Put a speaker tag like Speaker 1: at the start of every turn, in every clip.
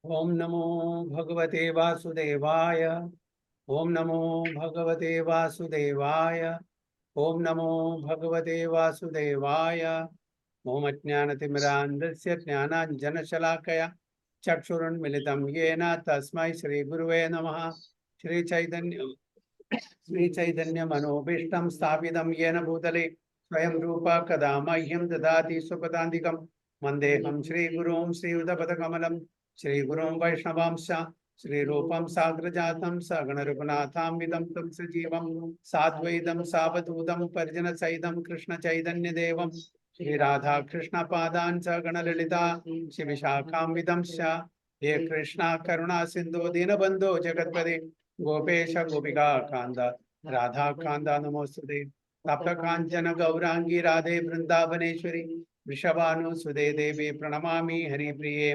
Speaker 1: ओम नमो भगवते वासुदेवाय। ओम नमो भगवते वासुदेवाय। ओम नमो भगवते वासुदेवाय। ओम अज्ञानतिमिरान्धस्य ज्ञानाञ्जनशलाकया चक्षुरुन्मिलितं येन तस्मै श्रीगुरुवे नमः। श्रीचैतन्यमनोभीष्टं स्थापितं येन भूतले स्वयं रूपा कदा मह्यं ददाति सुपदान्तिकं वन्देऽहं श्रीगुरुं श्रीयुतपदकमलं श्रीगुरुं वैष्णवांश्च श्रीरूपं साग्रजातं सगणरघुनाथान्वितं तं सजीवं साद्वैतं सावधूतं परिजनसहितं कृष्णचैतन्यदेवं श्रीराधाकृष्णपादान् च गणललिता श्रीविशाखान्वितंश्च हे कृष्णा करुणा सिन्धो दीनबन्धो जगत्पते गोपेश गोपिका कांद राधा कांद नमोस्तुते। तप्त कांचन गौरांगी राधे वृंदावनेश्वरी वृषभानुसुते देवी प्रणमामि हरिप्रिये।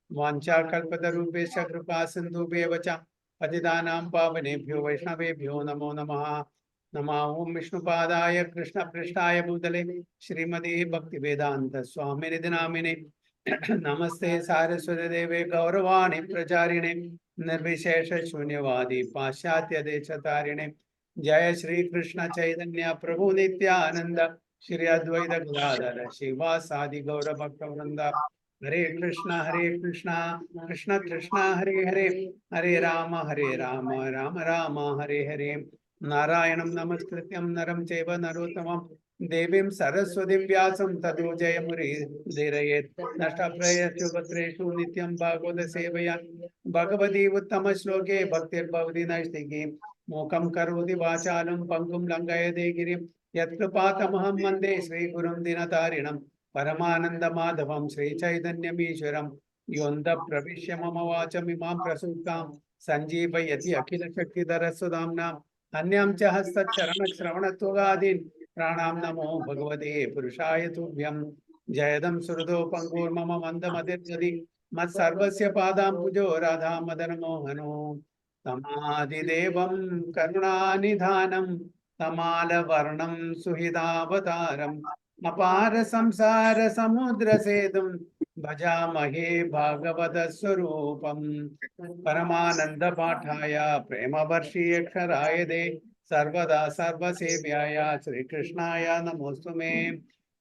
Speaker 1: वाञ्छाकल्पतरुभ्यश्च कृपा सिन्धुभ्येव च पतितानां पावनेभ्यो वैष्णवेभ्यो नमो नमः। नमः ओं विष्णुपादाय कृष्णपृष्ठाय भूतले श्रीमते भक्तिवेदांत स्वामिनिधि नामिने नमस्ते सारस्वती देवे गौरवाणी प्रचारिणे निर्विशेष शून्यवादी पाश्चात्य देशतारिणे। जय श्री कृष्ण चैतन्य प्रभु नित्यानंद श्री अद्वैत गदाधर शिवासादि गौर भक्त वृंद। हरे कृष्णा कृष्ण कृष्ण हरे हरे हरे राम राम राम हरे हरे। नारायणं नमस्कृत्यं नरं चैव नरोत्तमं देवीं सरस्वतीं व्यासं ततो जयमुदीरयेत्। नष्टप्रायेषु भद्रेषु नित्यं भागवत सेवया भगवती उत्तम श्लोके भक्तिर्भवति नैष्टिकी। मूकं करोति वाचालं पङ्गुं लङ्घयते गिरिं यत्कृपातमहं वन्दे श्रीगुरुं दीनतारिणं परमानन्दमाधवं श्रीचैतन्यमीश्वरं योऽन्तः प्रविश्य मम वाचमिमां प्रसूप्तां सञ्जीवयति अखिलशक्तिधरस्वधाम्नां अन्यां च हस्तचरणश्रवणत्वगादीन् प्राणां नमो भगवते पुरुषाय तुभ्यं। जयदं सुहृदो पङ्गुर्मम मन्दमतिर्गति मत्सर्वस्य पादाम्बुजो राधा मदन मोहनो तमादिदेवं करुणानिधानं तमालवर्णं सुहृदावतारम् अपार संसार समुद्र सेतुं भजामहे भागवत स्वरूपं। परमानंद पाठाय प्रेमवर्षीयक्षराय दे सर्वदा सर्वसेव्याय श्रीकृष्णाय नमोस्तुमे।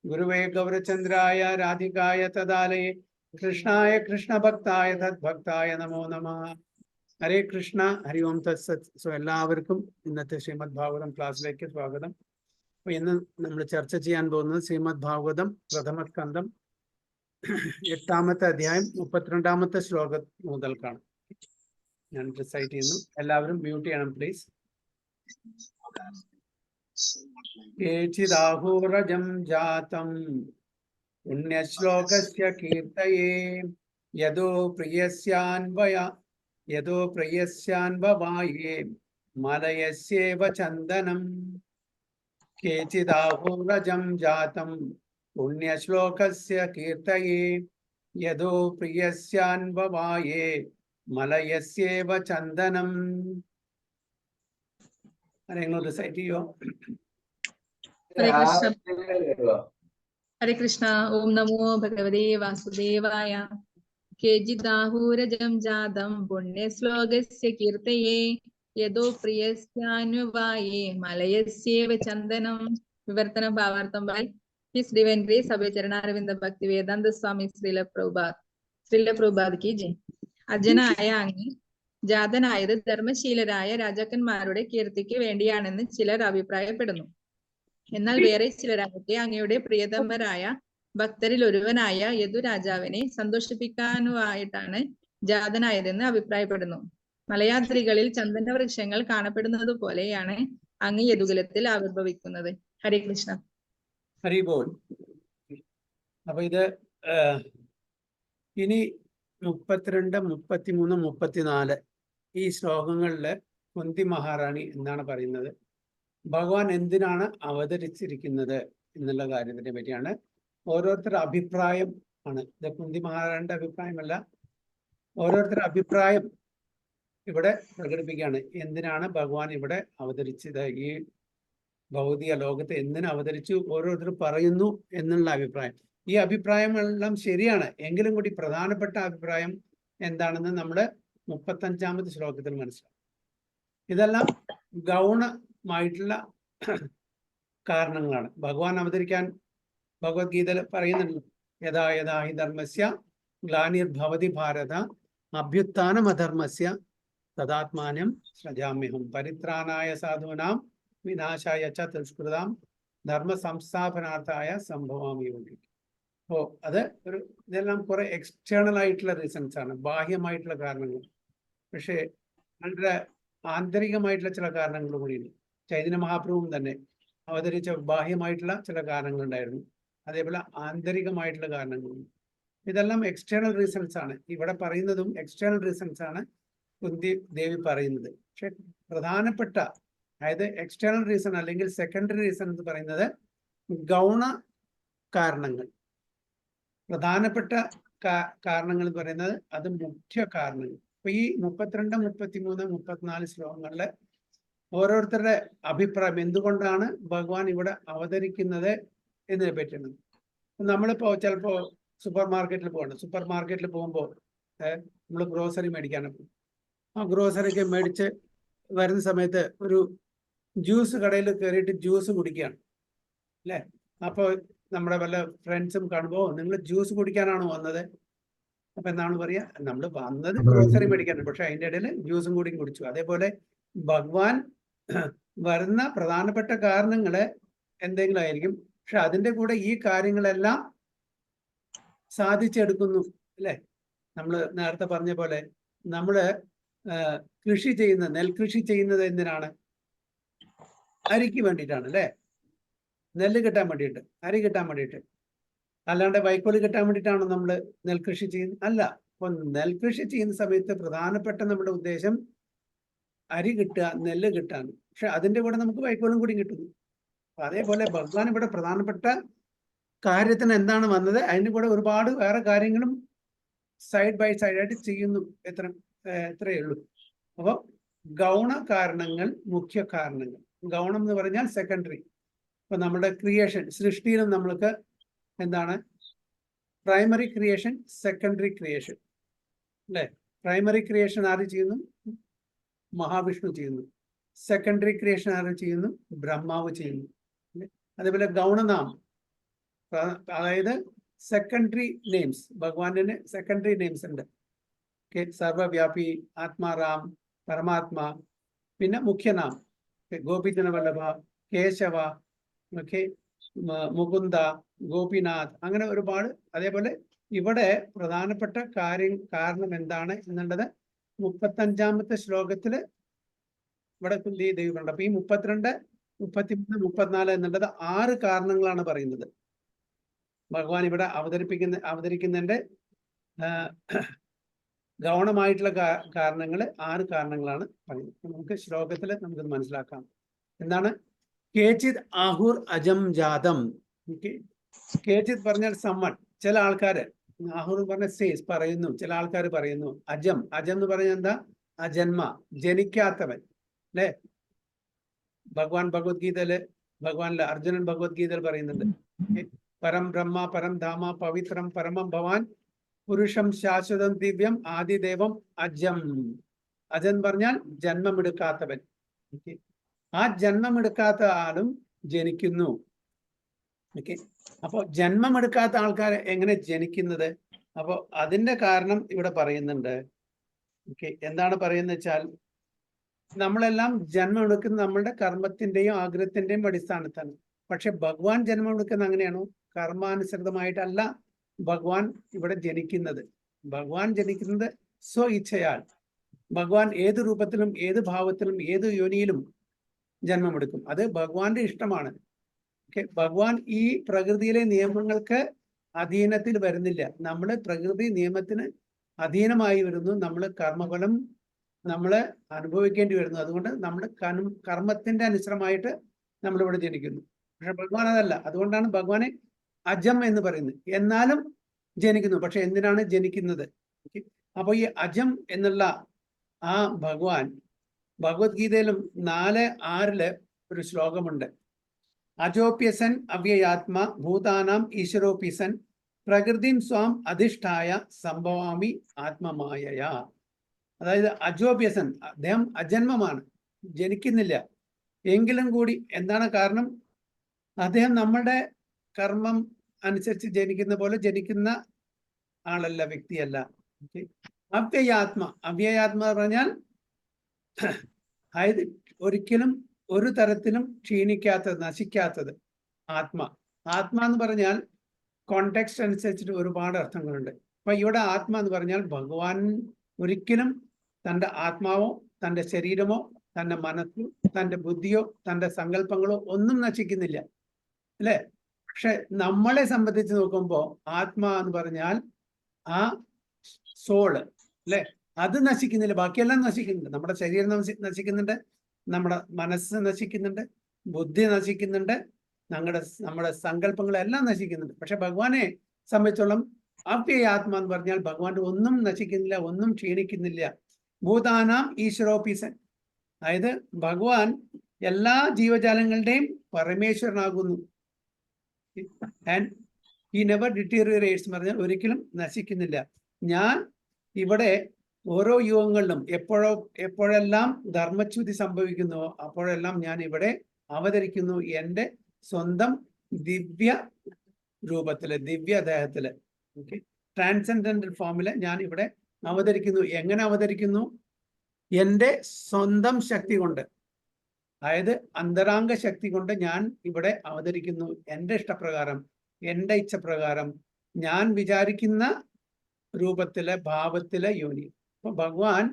Speaker 1: गुरुवे गौरचंद्राय राधिकाय तदालये कृष्णाय कृष्ण भक्ताय तद्भक्ताय नमो नमः। हरे कृष्ण हरि ओम तत्सत्. സോ എല്ലാവർക്കും ഇന്നത്തെ ശ്രീമദ് ഭാഗവതം ക്ലാസ്സിലേക്ക് സ്വാഗതം. അപ്പോൾ ഇന്ന് നമ്മൾ ചർച്ച ചെയ്യാൻ പോകുന്നത് ശ്രീമദ് ഭാഗവതം പ്രഥമ സ്കന്ധം 8-ാമത്തെ അധ്യായം 32-ാമത്തെ ശ്ലോകം മുതൽക്കാണ് ഞാൻ റിസൈറ്റ് ചെയ്യുന്നു. എല്ലാവരും മ്യൂട്ട് ചെയ്യണം പ്ലീസ്. കേചിദാഹൂരജം ജാതം പുണ്യശ്ലോകസ്യ കീർത്തയേ യദോ പ്രിയസ്യാൻവവായേ മലയസ്യേവ ചന്ദനം. കേചിദാഹൂരജം ജാതം പുണ്യശ്ലോകസ്യ കീർത്തയേ യദോ പ്രിയസ്യാൻവവായേ മലയസ്യേവ ചന്ദനം. ആരെങ്കിലും റിസൈറ്റ് ചെയ്യോ?
Speaker 2: हरे कृष्ण. ओम नमो भगवते वासुदेवाय. केचिदाहूरजं जातं पुण्यश्लोकस्य कीर्तये यदो प्रियस्यानुवाये मलयस्येव चन्दनं. विवर्तन भावार्थम by His Divine Grace Abhay Charanarvinda Bhakti Vedanta Swami Srila Prabhupada की जय. അർജുനായ അങ്ങ് ജാതനായത് ധർമ്മശീലരായ രാജാക്കന്മാരുടെ കീർത്തിക്ക് വേണ്ടിയാണെന്ന് ചിലർ അഭിപ്രായപ്പെടുന്നു. എന്നാൽ വേറെ ചിലരാകട്ടെ അങ്ങയുടെ പ്രിയതമരായ ഭക്തരിൽ ഒരുവനായ യദുരാജാവിനെ സന്തോഷിപ്പിക്കാനുമായിട്ടാണ് ജാതനായതെന്ന് അഭിപ്രായപ്പെടുന്നു. മലയാദ്രികളിൽ ചന്ദന വൃക്ഷങ്ങൾ കാണപ്പെടുന്നത് പോലെയാണ് അങ്ങ് യദുകുലത്തിൽ ആവിർഭവിക്കുന്നത്. ഹരേ കൃഷ്ണ.
Speaker 1: ഹരി ബോൾ. അപ്പൊ ഇത് ഇനി 32, 33, 34 ഈ ശ്ലോകങ്ങളില് കുന്തി മഹാറാണി എന്താണ് പറയുന്നത്, ഭഗവാൻ എന്തിനാണ് അവതരിച്ചിരിക്കുന്നത് എന്നുള്ള കാര്യത്തിനെ പറ്റിയാണ്. ഓരോരുത്തരുടെ അഭിപ്രായം ആണ് ഇത്. കുന്തി മഹാറാണിയുടെ അഭിപ്രായമല്ല, ഓരോരുത്തരുടെ അഭിപ്രായം ഇവിടെ പ്രകടിപ്പിക്കുകയാണ്. എന്തിനാണ് ഭഗവാൻ ഇവിടെ അവതരിച്ചത്, ഈ ഭൗതിക ലോകത്ത് എന്തിനു അവതരിച്ചു, ഓരോരുത്തർ പറയുന്നു എന്നുള്ള അഭിപ്രായം. ഈ അഭിപ്രായങ്ങളെല്ലാം ശരിയാണ്, എങ്കിലും കൂടി പ്രധാനപ്പെട്ട അഭിപ്രായം എന്താണെന്ന് നമ്മൾ 35-ാമത്തെ ശ്ലോകത്തിൽ മനസ്സിലാക്കും. ഇതെല്ലാം ഗൗണമായിട്ടുള്ള കാരണങ്ങളാണ്. ഭഗവാൻ അവതരിക്കാൻ ഭഗവത്ഗീതയിൽ പറയുന്നുണ്ട്, യഥാ യഥാ ഹി ധർമ്മസ്യ ഗ്ലാനിർഭവതി ഭാരത അഭ്യുത്ഥാനം അധർമ്മസ്യ തദാത്മാനം സൃജാമ്യഹം പരിത്രാണായ സാധൂനാം വിനാശായ ച ദുഷ്കൃതാം ധർമ്മ സംസ്ഥാപനാർത്ഥായ സംഭവാമി യോഗി. അപ്പോൾ ഇതെല്ലാം കുറെ എക്സ്റ്റേണൽ ആയിട്ടുള്ള റീസൺസ് ആണ്, ബാഹ്യമായിട്ടുള്ള കാരണങ്ങൾ. പക്ഷേ വളരെ ആന്തരികമായിട്ടുള്ള ചില കാരണങ്ങൾ കൂടിയുണ്ട്. ചൈതന്യ മഹാപ്രഭുവും തന്നെ അവതരിച്ച ബാഹ്യമായിട്ടുള്ള ചില കാരണങ്ങളുണ്ടായിരുന്നു, അതേപോലെ ആന്തരികമായിട്ടുള്ള കാരണങ്ങളുണ്ട്. ഇതെല്ലാം എക്സ്റ്റേണൽ റീസൺസ് ആണ്. ഇവിടെ പറയുന്നതും എക്സ്റ്റേണൽ റീസൺസ് ആണ് കുന്തി ദേവി പറയുന്നത്. പക്ഷെ പ്രധാനപ്പെട്ട, അതായത് എക്സ്റ്റേണൽ റീസൺ അല്ലെങ്കിൽ സെക്കൻഡറി റീസൺ എന്ന് പറയുന്നത് ഗൗണ കാരണങ്ങൾ. പ്രധാനപ്പെട്ട കാരണങ്ങൾ എന്ന് പറയുന്നത് അത് മുഖ്യ കാരണങ്ങൾ. അപ്പൊ ഈ 32, 33, 34 ശ്ലോകങ്ങളിലെ ഓരോരുത്തരുടെ അഭിപ്രായം എന്തുകൊണ്ടാണ് ഭഗവാൻ ഇവിടെ അവതരിക്കുന്നത് എന്നതിനെ പറ്റിയാണ്. നമ്മളിപ്പോ ചിലപ്പോ സൂപ്പർ മാർക്കറ്റിൽ പോകണം. സൂപ്പർ മാർക്കറ്റിൽ പോകുമ്പോൾ നമ്മൾ ഗ്രോസറി മേടിക്കാനൊക്കെ പോകും. ആ ഗ്രോസറിക്ക് മേടിച്ച് വരുന്ന സമയത്ത് ഒരു ജ്യൂസ് കടയിൽ കയറിയിട്ട് ജ്യൂസ് കുടിക്കുകയാണ് അല്ലേ. അപ്പോൾ നമ്മുടെ വല്ല ഫ്രണ്ട്സും കാണുമ്പോൾ നിങ്ങൾ ജ്യൂസ് കുടിക്കാനാണോ വന്നത്? അപ്പൊ എന്താണ് പറയാ, നമ്മൾ വന്നത് ഗ്രോസറി മേടിക്കാനാണ്, പക്ഷെ അതിൻ്റെ ഇടയിൽ ജ്യൂസും കൂടി കുടിച്ചു. അതേപോലെ ഭഗവാൻ വരുന്ന പ്രധാനപ്പെട്ട കാരണങ്ങള് എന്തെങ്കിലും ആയിരിക്കും, പക്ഷെ അതിൻ്റെ കൂടെ ഈ കാര്യങ്ങളെല്ലാം സാധിച്ചെടുക്കുന്നു അല്ലേ. നമ്മൾ നേരത്തെ പറഞ്ഞ പോലെ നമ്മള് കൃഷി ചെയ്യുന്ന നെൽകൃഷി ചെയ്യുന്നത് എന്തിനാണ്? അരിക്ക് വേണ്ടിയിട്ടാണ് അല്ലേ. നെല്ല് കിട്ടാൻ വേണ്ടിയിട്ട്, അരി കിട്ടാൻ വേണ്ടിയിട്ട്. അല്ലാണ്ട് വൈക്കോല് കിട്ടാൻ വേണ്ടിയിട്ടാണോ നമ്മൾ നെൽകൃഷി ചെയ്യുന്നത്? അല്ല. അപ്പൊ നെൽകൃഷി ചെയ്യുന്ന സമയത്ത് പ്രധാനപ്പെട്ട നമ്മുടെ ഉദ്ദേശം അരി കിട്ടുക, നെല്ല് കിട്ടാൻ. പക്ഷെ അതിൻ്റെ കൂടെ നമുക്ക് വൈക്കോലും കൂടി കിട്ടുന്നു. അതേപോലെ ഭഗവാൻ ഇവിടെ പ്രധാനപ്പെട്ട കാര്യത്തിന് എന്താണ് വന്നത്, അതിന് കൂടെ ഒരുപാട് വേറെ കാര്യങ്ങളും സൈഡ് ബൈ സൈഡായിട്ട് ചെയ്യുന്നു. എത്രയേ ഉള്ളൂ. അപ്പോൾ ഗൗണ കാരണങ്ങൾ, മുഖ്യ കാരണങ്ങൾ. ഗൗണം എന്ന് പറഞ്ഞാൽ സെക്കൻഡറി. ഇപ്പൊ നമ്മുടെ ക്രിയേഷൻ, സൃഷ്ടിയിലും നമ്മൾക്ക് എന്താണ് പ്രൈമറി ക്രിയേഷൻ, സെക്കൻഡറി ക്രിയേഷൻ അല്ലേ. പ്രൈമറി ക്രിയേഷൻ ആര് ചെയ്യുന്നു? മഹാവിഷ്ണു ചെയ്യുന്നു. സെക്കൻഡറി ക്രിയേഷൻ ആര് ചെയ്യുന്നു? ബ്രഹ്മാവ് ചെയ്യുന്നു. അതേപോലെ ഗൗണനാമം, അതായത് സെക്കൻഡറി നെയിംസ്. ഭഗവാന് സെക്കൻഡറി നെയിംസ് ഉണ്ട്. സർവവ്യാപി, ആത്മാറാം, പരമാത്മാ. പിന്നെ മുഖ്യനാം ഗോപിജന വല്ലഭ, കേശവ, മുകുന്ദ, ഗോപിനാഥ്, അങ്ങനെ ഒരുപാട്. അതേപോലെ ഇവിടെ പ്രധാനപ്പെട്ട കാരണം എന്താണ് എന്നുള്ളത് 35-ാമത്തെ ശ്ലോകത്തില് ഇവിടെ കുന്തി ദേവി പറയുന്നുണ്ട്. അപ്പൊ ഈ 32, 33, 34 എന്നുള്ളത് 6 കാരണങ്ങളാണ് പറയുന്നത്. ഭഗവാൻ ഇവിടെ അവതരിക്കുന്നതിന്റെ ഗൗണമായിട്ടുള്ള കാരണങ്ങൾ 6 കാരണങ്ങളാണ് പറയുന്നത്. നമുക്ക് ശ്ലോകത്തിൽ നമുക്കത് മനസ്സിലാക്കാം. എന്താണ്? കേചിത് ആഹുർ അജം ജാതം. കേചിത് പറഞ്ഞാൽ സമ്മൺ. ചില ആൾക്കാര്, ആഹുർ പറഞ്ഞ സേസ് പറയുന്നു, ചില ആൾക്കാർ പറയുന്നു. അജം, അജം എന്ന് പറഞ്ഞാൽ എന്താ? അജന്മ, ജനിക്കാത്തവൻ അല്ലെ. ഭഗവാൻ ഭഗവത്ഗീതയില്, അർജുനൻ ഭഗവത്ഗീതയിൽ പറയുന്നുണ്ട്, പരം ബ്രഹ്മ പരം ധാമ പവിത്രം പരമം ഭവാൻ പുരുഷം ശാശ്വതം ദിവ്യം ആദിദേവം അജം. അജൻ പറഞ്ഞാൽ ജന്മമെടുക്കാത്തവൻ. ആ ജന്മമെടുക്കാത്ത ആളും ജനിക്കുന്നു. അപ്പൊ ജന്മമെടുക്കാത്ത ആൾക്കാർ എങ്ങനെ ജനിക്കുന്നത്? അപ്പൊ അതിന്റെ കാരണം ഇവിടെ പറയുന്നുണ്ട്. എന്താണ് പറയുന്നത് വെച്ചാൽ, നമ്മളെല്ലാം ജന്മമെടുക്കുന്നത് നമ്മളുടെ കർമ്മത്തിന്റെയും ആഗ്രഹത്തിന്റെയും അടിസ്ഥാനത്താണ്. പക്ഷെ ഭഗവാൻ ജന്മമെടുക്കുന്നത് അങ്ങനെയാണോ? കർമാനുസൃതമായിട്ടല്ല ഭഗവാൻ ഇവിടെ ജനിക്കുന്നത്. ഭഗവാൻ ജനിക്കുന്നത് സ്വ ഇച്ഛയാൽ. ഭഗവാൻ ഏത് രൂപത്തിലും ഏത് ഭാവത്തിലും ഏത് യോനിയിലും ജന്മമെടുക്കും. അത് ഭഗവാന്റെ ഇഷ്ടമാണ്. ഭഗവാൻ ഈ പ്രകൃതിയിലെ നിയമങ്ങൾക്ക് അധീനത്തിൽ വരുന്നില്ല. നമ്മൾ പ്രകൃതി നിയമത്തിന് അധീനമായി വരുന്നു. നമ്മൾ കർമ്മഫലം നമ്മൾ അനുഭവിക്കേണ്ടി വരുന്നു. അതുകൊണ്ട് നമ്മുടെ കർമ്മത്തിന്റെ അനുസൃതമായിട്ട് നമ്മളിവിടെ ജനിക്കുന്നു. പക്ഷെ ഭഗവാൻ അതല്ല. അതുകൊണ്ടാണ് ഭഗവാനെ അജം എന്ന് പറയുന്നത്. എന്നാലും ജനിക്കുന്നു. പക്ഷെ എന്തിനാണ് ജനിക്കുന്നത്? അപ്പൊ ഈ അജം എന്നുള്ള ആ ഭഗവാൻ ഭഗവത്ഗീതയിലും 4:6 ഒരു ശ്ലോകമുണ്ട്. അജോപ്യസൻ അവ്യയാത്മ ഭൂതാനാം ഈശ്വരോപ്യസൻ പ്രകൃതിം സ്വാം അധിഷ്ഠായ സംഭവാമി ആത്മമായയാ. അതായത് അജോപ്യസൻ, അദ്ദേഹം അജന്മമാണ്, ജനിക്കുന്നില്ല. എങ്കിലും കൂടി എന്താണ് കാരണം? അദ്ദേഹം നമ്മുടെ കർമ്മം അനുസരിച്ച് ജനിക്കുന്ന പോലെ ജനിക്കുന്ന ആളല്ല, വ്യക്തിയല്ല. അവ്യയാത്മ, അവ്യയാത്മ പറഞ്ഞാൽ അതായത് ഒരിക്കലും ഒരു തരത്തിലും ക്ഷീണിക്കാത്തത്, നശിക്കാത്തത് ആത്മ. ആത്മ എന്ന് പറഞ്ഞാൽ കോണ്ടെക്സ്റ്റ് അനുസരിച്ചിട്ട് ഒരുപാട് അർത്ഥങ്ങളുണ്ട്. അപ്പൊ ഇവിടെ ആത്മ എന്ന് പറഞ്ഞാൽ ഭഗവാൻ ഒരിക്കലും തൻ്റെ ആത്മാവോ തൻ്റെ ശരീരമോ തൻ്റെ മനസ്സോ തൻ്റെ ബുദ്ധിയോ തൻ്റെ സങ്കല്പങ്ങളോ ഒന്നും നശിക്കുന്നില്ല, അല്ലേ? പക്ഷെ നമ്മളെ സംബന്ധിച്ച് നോക്കുമ്പോൾ ആത്മാ എന്ന് പറഞ്ഞാൽ ആ സോള്, അല്ലെ, അത് നശിക്കുന്നില്ല, ബാക്കിയെല്ലാം നശിക്കുന്നുണ്ട്. നമ്മുടെ ശരീരം നശിക്കുന്നുണ്ട്, നമ്മുടെ മനസ്സ് നശിക്കുന്നുണ്ട്, ബുദ്ധി നശിക്കുന്നുണ്ട്, നമ്മുടെ സങ്കല്പങ്ങളെല്ലാം നശിക്കുന്നുണ്ട്. പക്ഷെ ഭഗവാനെ സംബന്ധിച്ചോളം അവ്യയാത്മ എന്ന് പറഞ്ഞാൽ ഭഗവാന്റെ ഒന്നും നശിക്കുന്നില്ല, ഒന്നും ക്ഷീണിക്കുന്നില്ല. ഭൂതാനാം ഈശ്വരോപീസൻ, അതായത് ഭഗവാൻ എല്ലാ ജീവജാലങ്ങളുടെയും പരമേശ്വരനാകുന്നു. ആൻഡ് ഹി നെവർ ഡിറ്റീറിയറേറ്റ്സ് എന്ന് പറഞ്ഞാൽ ഒരിക്കലും നശിക്കുന്നില്ല. ഞാൻ ഇവിടെ ഓരോ യുഗങ്ങളിലും എപ്പോഴെല്ലാം ധർമ്മച്യുതി സംഭവിക്കുന്നുവോ അപ്പോഴെല്ലാം ഞാൻ ഇവിടെ അവതരിക്കുന്നു, എൻ്റെ സ്വന്തം ദിവ്യ രൂപത്തില്, ദിവ്യദേഹത്തില്, ഓക്കെ, ട്രാൻസെൻഡന്റൽ ഫോമില് ഞാൻ ഇവിടെ അവതരിക്കുന്നു. എങ്ങനെ അവതരിക്കുന്നു? എൻ്റെ സ്വന്തം ശക്തി കൊണ്ട്, അതായത് അന്തരാംഗ ശക്തി കൊണ്ട് ഞാൻ ഇവിടെ അവതരിക്കുന്നു. എൻ്റെ ഇഷ്ടപ്രകാരം, എൻ്റെ ഇച്ഛപ്രകാരം, ഞാൻ വിചാരിക്കുന്ന രൂപത്തിലെ, ഭാവത്തിലെ യോനി. അപ്പൊ ഭഗവാൻ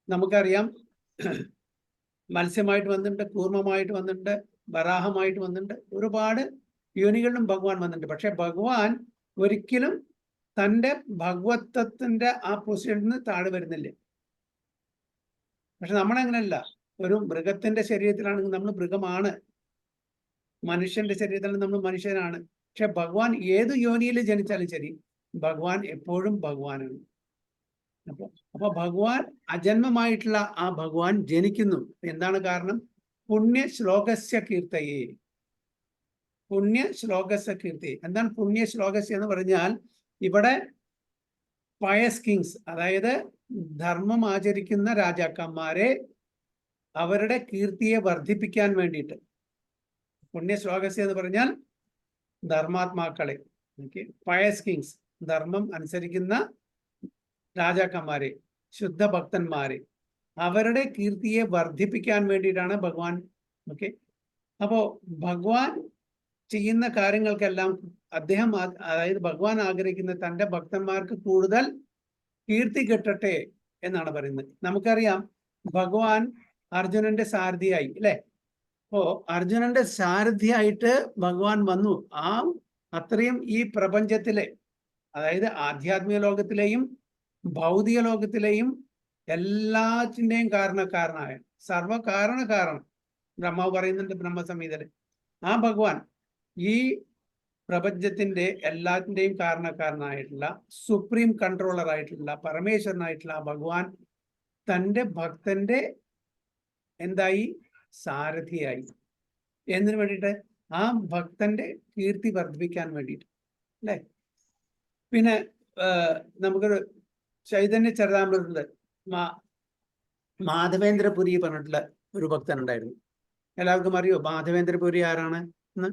Speaker 1: നമുക്കറിയാം മത്സ്യമായിട്ട് വന്നിട്ടുണ്ട്, കൂർമ്മമായിട്ട് വന്നിട്ടുണ്ട്, വരാഹമായിട്ട് വന്നിട്ടുണ്ട്, ഒരുപാട് യോനികളിലും ഭഗവാൻ വന്നിട്ടുണ്ട്. പക്ഷെ ഭഗവാൻ ഒരിക്കലും തൻ്റെ ഭഗവത്വത്തിന്റെ ആ പൊസിഷനിൽ നിന്ന് താഴെ വരുന്നില്ല. പക്ഷെ നമ്മളങ്ങനെയല്ല. ഒരു മൃഗത്തിന്റെ ശരീരത്തിലാണെങ്കിൽ നമ്മൾ മൃഗമാണ്, മനുഷ്യന്റെ ശരീരത്തിലാണെങ്കിൽ നമ്മൾ മനുഷ്യനാണ്. പക്ഷെ ഭഗവാൻ ഏത് യോനിയിൽ ജനിച്ചാലും ശരി, ഭഗവാൻ എപ്പോഴും ഭഗവാനാണ്. അപ്പൊ ഭഗവാൻ അജന്മമായിട്ടുള്ള ആ ഭഗവാൻ ജനിക്കുന്നു. എന്താണ് കാരണം? പുണ്യ ശ്ലോകസ്യ കീർത്തയെ. പുണ്യ ശ്ലോകസ്യ കീർത്തി. എന്താണ് പുണ്യ ശ്ലോകസ്യ എന്ന് പറഞ്ഞാൽ ഇവിടെ പയസ് കിങ്സ്, അതായത് ധർമ്മം ആചരിക്കുന്ന രാജാക്കന്മാരെ, അവരുടെ കീർത്തിയെ വർദ്ധിപ്പിക്കാൻ വേണ്ടിയിട്ട്. പുണ്യ ശ്ലോകസ്യ എന്ന് പറഞ്ഞാൽ ധർമാത്മാക്കളെ, പയസ് കിങ്സ്, ധർമ്മം അനുസരിക്കുന്ന രാജാക്കന്മാരെ, ശുദ്ധ ഭക്തന്മാരെ, അവരുടെ കീർത്തിയെ വർദ്ധിപ്പിക്കാൻ വേണ്ടിയിട്ടാണ് ഭഗവാൻ. ഓക്കെ, അപ്പോ ഭഗവാൻ ചെയ്യുന്ന കാര്യങ്ങൾക്കെല്ലാം അദ്ദേഹം, അതായത് ഭഗവാൻ ആഗ്രഹിക്കുന്ന തൻ്റെ ഭക്തന്മാർക്ക് കൂടുതൽ കീർത്തി കിട്ടട്ടെ എന്നാണ് പറയുന്നത്. നമുക്കറിയാം ഭഗവാൻ അർജുനന്റെ സാരഥിയായി, അല്ലെ? അപ്പോ അർജുനന്റെ സാരഥിയായിട്ട് ഭഗവാൻ വന്നു. അത്രയും ഈ പ്രപഞ്ചത്തിലെ, അതായത് ആധ്യാത്മിക ലോകത്തിലെയും ഭൗതിക ലോകത്തിലെയും എല്ലാറ്റിൻ്റെയും കാരണക്കാരനായ സർവകാരണം ബ്രഹ്മാവ് പറയുന്നുണ്ട് ബ്രഹ്മസംഹിതയില്. ആ ഭഗവാൻ ഈ പ്രപഞ്ചത്തിന്റെ എല്ലാറ്റിൻ്റെയും കാരണക്കാരനായിട്ടുള്ള സുപ്രീം കൺട്രോളർ ആയിട്ടുള്ള പരമേശ്വരനായിട്ടുള്ള ആ ഭഗവാൻ തൻ്റെ ഭക്തന്റെ എന്തായി? സാരഥിയായി. എന്തിനു വേണ്ടിയിട്ട്? ആ ഭക്തന്റെ കീർത്തി വർദ്ധിപ്പിക്കാൻ വേണ്ടിയിട്ട്, അല്ലെ? പിന്നെ നമുക്കൊരു ചൈതന്യ ചരിതാമൃതത്തില് മാധവേന്ദ്രപുരി പറഞ്ഞിട്ടുള്ള ഒരു ഭക്തൻ ഉണ്ടായിരുന്നു. എല്ലാവർക്കും അറിയോ മാധവേന്ദ്രപുരി ആരാണ് എന്ന്?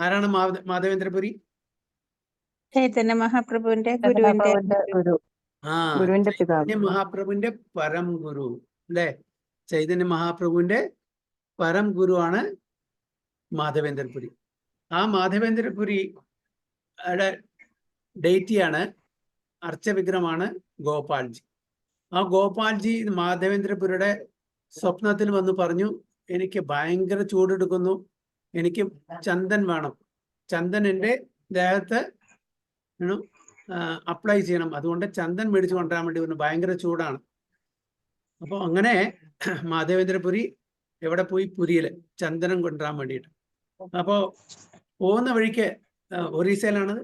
Speaker 1: ആരാണ് മാധവേന്ദ്രപുരി?
Speaker 3: ചൈതന്യ മഹാപ്രഭുവിന്റെ ഗുരു.
Speaker 1: ചൈതന്യ മഹാപ്രഭുവിന്റെ പരം ഗുരു, അല്ലെ? ചൈതന്യ മഹാപ്രഭുവിന്റെ പരം ഗുരുവാണ് മാധവേന്ദ്രപുരി. ആ മാധവേന്ദ്രപുരിയുടെ ഡേറ്റിയാണ്, അർച്ചവിഗ്രഹമാണ് ഗോപാൽജി. ആ ഗോപാൽജി മാധവേന്ദ്രപുരിയുടെ സ്വപ്നത്തിൽ വന്ന് പറഞ്ഞു, എനിക്ക് ഭയങ്കര ചൂടെടുക്കുന്നു, എനിക്ക് ചന്ദൻ വേണം, ചന്ദൻ എൻ്റെ ദേഹത്ത് അപ്ലൈ ചെയ്യണം, അതുകൊണ്ട് ചന്ദൻ മേടിച്ചു കൊണ്ടുവരാൻ വേണ്ടി പറഞ്ഞു, ഭയങ്കര ചൂടാണ്. അപ്പോൾ അങ്ങനെ മാധവേന്ദ്രപുരി എവിടെ പോയി? പുരിയിൽ ചന്ദനം കൊണ്ടുവരാൻ വേണ്ടിയിട്ട്. അപ്പോൾ പോകുന്ന വഴിക്ക്, ഒറീസയിലാണത്,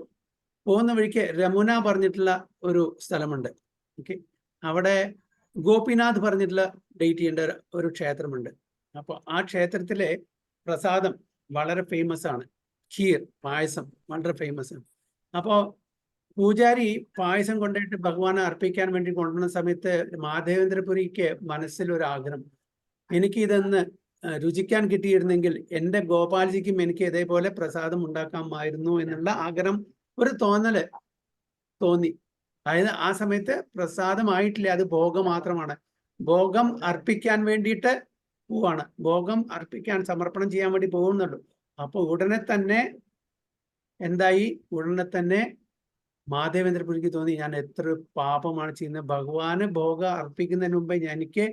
Speaker 1: പോകുന്ന വഴിക്ക് രമുന പറഞ്ഞിട്ടുള്ള ഒരു സ്ഥലമുണ്ട്. ഓക്കെ, അവിടെ ഗോപിനാഥ് പറഞ്ഞിട്ടുള്ള ഡേറ്റ് ചെയ്യേണ്ട ഒരു ക്ഷേത്രമുണ്ട്. അപ്പോൾ ആ ക്ഷേത്രത്തിലെ പ്രസാദം വളരെ ഫേമസ് ആണ്. ഖീർ പായസം വളരെ ഫേമസ് ആണ്. അപ്പോൾ പൂജാരി പായസം കൊണ്ടുപോയിട്ട് ഭഗവാനെ അർപ്പിക്കാൻ വേണ്ടി കൊണ്ടുവന്ന സമയത്ത് മാധവേന്ദ്രപുരിക്ക് മനസ്സിലൊരു ആഗ്രഹം, എനിക്ക് ഇതൊന്ന് രുചിക്കാൻ കിട്ടിയിരുന്നെങ്കിൽ എൻ്റെ ഗോപാൽജിക്കും എനിക്ക് ഇതേപോലെ പ്രസാദം ഉണ്ടാക്കാമായിരുന്നു എന്നുള്ള ആഗ്രഹം, ഒരു തോന്നല് തോന്നി. അതായത് ആ സമയത്ത് പ്രസാദമായിട്ടില്ല, അത് ഭോഗം മാത്രമാണ്. ഭോഗം അർപ്പിക്കാൻ വേണ്ടിയിട്ട് പോവാണ്, ഭോഗം അർപ്പിക്കാൻ സമർപ്പണം ചെയ്യാൻ വേണ്ടി പോകുന്നുള്ളൂ. അപ്പൊ ഉടനെ തന്നെ എന്തായി, ഉടനെ തന്നെ മാധവേന്ദ്രപുരിക്ക് തോന്നി, ഞാൻ എത്ര പാപമാണ് ചെയ്യുന്നത്, ഭഗവാന് ഭോഗം അർപ്പിക്കുന്നതിന് മുമ്പേ എനിക്ക്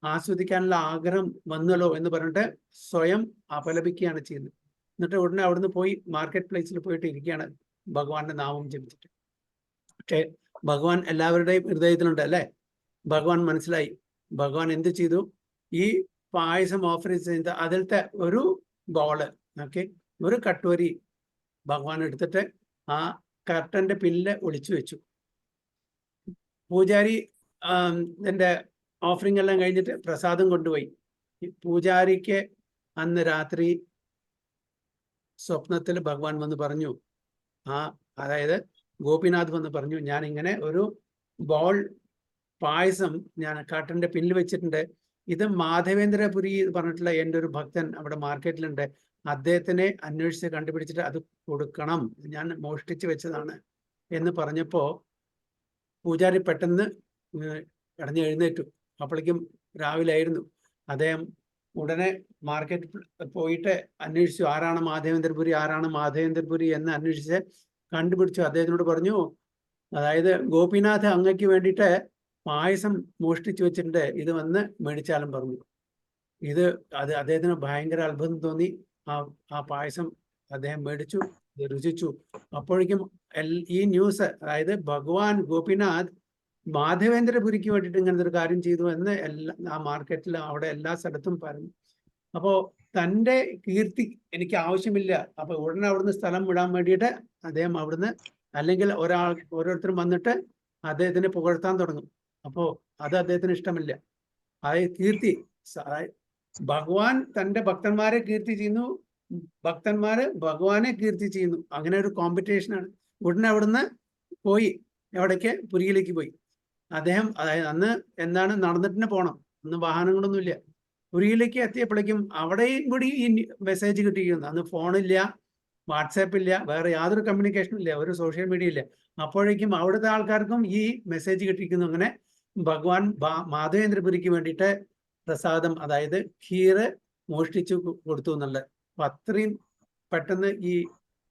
Speaker 1: ആസ്വദിക്കാനുള്ള ആഗ്രഹം വന്നല്ലോ എന്ന് പറഞ്ഞിട്ട് സ്വയം അപലപിക്കുകയാണ് ചെയ്യുന്നത്. എന്നിട്ട് ഉടനെ അവിടുന്ന് പോയി മാർക്കറ്റ് പ്ലേസിൽ പോയിട്ട് ഇരിക്കുകയാണ് ഭഗവാന്റെ നാമം ജപിച്ചിട്ട്. പക്ഷേ ഭഗവാൻ എല്ലാവരുടെയും ഹൃദയത്തിലുണ്ട് അല്ലേ? ഭഗവാൻ മനസ്സിലായി. ഭഗവാൻ എന്ത് ചെയ്തു, ഈ പായസം ഓഫർ ചെയ്ത് അതിലത്തെ ഒരു ബോള്, ഓക്കെ, ഒരു കട്ടോരി ഭഗവാൻ എടുത്തിട്ട് ആ കർട്ടന്റെ പിന്നില് ഒളിച്ചു വെച്ചു. പൂജാരി എൻ്റെ ഓഫറിംഗ് എല്ലാം കഴിഞ്ഞിട്ട് പ്രസാദം കൊണ്ടുപോയി. പൂജാരിക്ക് അന്ന് രാത്രി സ്വപ്നത്തിൽ ഭഗവാൻ വന്ന് പറഞ്ഞു, അതായത് ഗോപിനാഥ് വന്ന് പറഞ്ഞു, ഞാൻ ഇങ്ങനെ ഒരു ബോൾ പായസം ഞാൻ കർട്ടന്റെ പിന്നിൽ വെച്ചിട്ടുണ്ട്, ഇത് മാധവേന്ദ്രപുരി പറഞ്ഞിട്ടുള്ള എൻ്റെ ഒരു ഭക്തൻ അവിടെ മാർക്കറ്റിലുണ്ട്, അദ്ദേഹത്തിനെ അന്വേഷിച്ച് കണ്ടുപിടിച്ചിട്ട് അത് കൊടുക്കണം, ഞാൻ മോഷ്ടിച്ച് വെച്ചതാണ് എന്ന് പറഞ്ഞപ്പോൾ പൂജാരി പെട്ടെന്ന് കടഞ്ഞ് എഴുന്നേറ്റു. അപ്പോഴേക്കും രാവിലെ ആയിരുന്നു. അദ്ദേഹം ഉടനെ മാർക്കറ്റ് പോയിട്ട് അന്വേഷിച്ചു, ആരാണ് മാധവേന്ദ്രപുരി, ആരാണ് മാധവേന്ദ്രപുരി എന്ന് അന്വേഷിച്ച് കണ്ടുപിടിച്ചു. അദ്ദേഹത്തിനോട് പറഞ്ഞു, അതായത് ഗോപിനാഥ് അങ്ങയ്ക്ക് വേണ്ടിയിട്ട് പായസം മോഷ്ടിച്ചു വെച്ചിട്ടുണ്ട്, ഇത് വന്ന് മേടിച്ചാലും പറഞ്ഞു. അത് അദ്ദേഹത്തിന് ഭയങ്കര അത്ഭുതം തോന്നി. ആ പായസം അദ്ദേഹം മേടിച്ചു, രുചിച്ചു. അപ്പോഴേക്കും ഈ ന്യൂസ്, അതായത് ഭഗവാൻ ഗോപിനാഥ് മാധവേന്ദ്രപുരിക്ക് വേണ്ടിയിട്ട് ഇങ്ങനത്തെ ഒരു കാര്യം ചെയ്തു എന്ന് ആ മാർക്കറ്റിൽ അവിടെ എല്ലാ സ്ഥലത്തും പറഞ്ഞു. അപ്പോ തൻ്റെ കീർത്തി എനിക്ക് ആവശ്യമില്ല, അപ്പൊ ഉടനെ അവിടുന്ന് സ്ഥലം വിടാൻ വേണ്ടിയിട്ട് അദ്ദേഹം അവിടുന്ന്, അല്ലെങ്കിൽ ഓരോരുത്തരും വന്നിട്ട് അദ്ദേഹത്തിനെ പുകഴ്ത്താൻ തുടങ്ങും. അപ്പോ അത് അദ്ദേഹത്തിന് ഇഷ്ടമില്ല. അതായത് കീർത്തി, ഭഗവാൻ തൻ്റെ ഭക്തന്മാരെ കീർത്തി ചെയ്യുന്നു, ഭക്തന്മാര് ഭഗവാനെ കീർത്തി ചെയ്യുന്നു, അങ്ങനെ ഒരു കോമ്പറ്റീഷനാണ്. ഉടനെ അവിടുന്ന് പോയി, എവിടേക്ക്, പുരിയിലേക്ക് പോയി. അദ്ദേഹം, അതായത് അന്ന് എന്താണ്, നടന്നിട്ട് പോകണം, അന്ന് വാഹനങ്ങളൊന്നുമില്ല. പുരിയിലേക്ക് എത്തിയപ്പോഴേക്കും അവിടെയും കൂടി ഈ മെസ്സേജ് കിട്ടിയിരുന്നു. അന്ന് ഫോണില്ല, വാട്സാപ്പ് ഇല്ല, വേറെ യാതൊരു കമ്മ്യൂണിക്കേഷനും ഇല്ല, ഒരു സോഷ്യൽ മീഡിയ ഇല്ല. അപ്പോഴേക്കും അവിടുത്തെ ആൾക്കാർക്കും ഈ മെസ്സേജ് കിട്ടിയിരിക്കുന്നു. അങ്ങനെ ഭഗവാൻ മാധവേന്ദ്രപുരിക്ക് വേണ്ടിയിട്ട് പ്രസാദം, അതായത് ഖീറ് മോഷ്ടിച്ചു കൊടുത്തു എന്നുള്ളത്. അപ്പൊ അത്രയും പെട്ടെന്ന് ഈ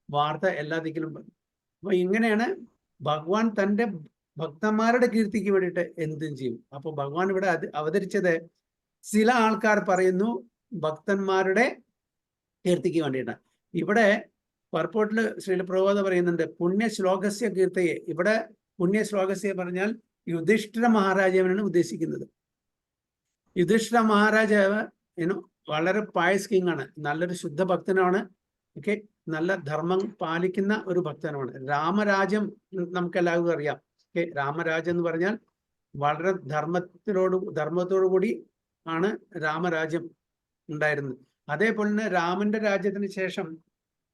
Speaker 1: വാർത്ത എല്ലാ ദിക്കിലും വന്നു. അപ്പൊ ഇങ്ങനെയാണ് ഭഗവാൻ തൻ്റെ ഭക്തന്മാരുടെ കീർത്തിക്ക് വേണ്ടിയിട്ട് എന്തും ചെയ്യും. അപ്പൊ ഭഗവാൻ ഇവിടെ അവതരിച്ചത്, ചില ആൾക്കാർ പറയുന്നു ഭക്തന്മാരുടെ കീർത്തിക്ക് വേണ്ടിയിട്ടാണ്. ഇവിടെ പർപ്പോട്ടിൽ ശ്രീല പ്രഭുപാദ പറയുന്നുണ്ട്, പുണ്യശ്ലോകസ്യ കീർത്തയെ. ഇവിടെ പുണ്യശ്ലോകസ്യ പറഞ്ഞാൽ യുധിഷ്ഠിര മഹാരാജാവിനാണ് ഉദ്ദേശിക്കുന്നത്. യുധിഷ്ഠിര മഹാരാജാവ് വളരെ പയസ് കിങ് ആണ്, നല്ലൊരു ശുദ്ധ ഭക്തനാണ്, ഓക്കെ, നല്ല ധർമ്മം പാലിക്കുന്ന ഒരു ഭക്തനാണ്. രാമരാജ്യം നമുക്ക് എല്ലാവർക്കും അറിയാം. ഓക്കെ, രാമരാജ്യം എന്ന് പറഞ്ഞാൽ വളരെ ധർമ്മത്തോടു കൂടി ആണ് രാമരാജ്യം ഉണ്ടായിരുന്നത്. അതേപോലെ തന്നെ രാമന്റെ രാജ്യത്തിന് ശേഷം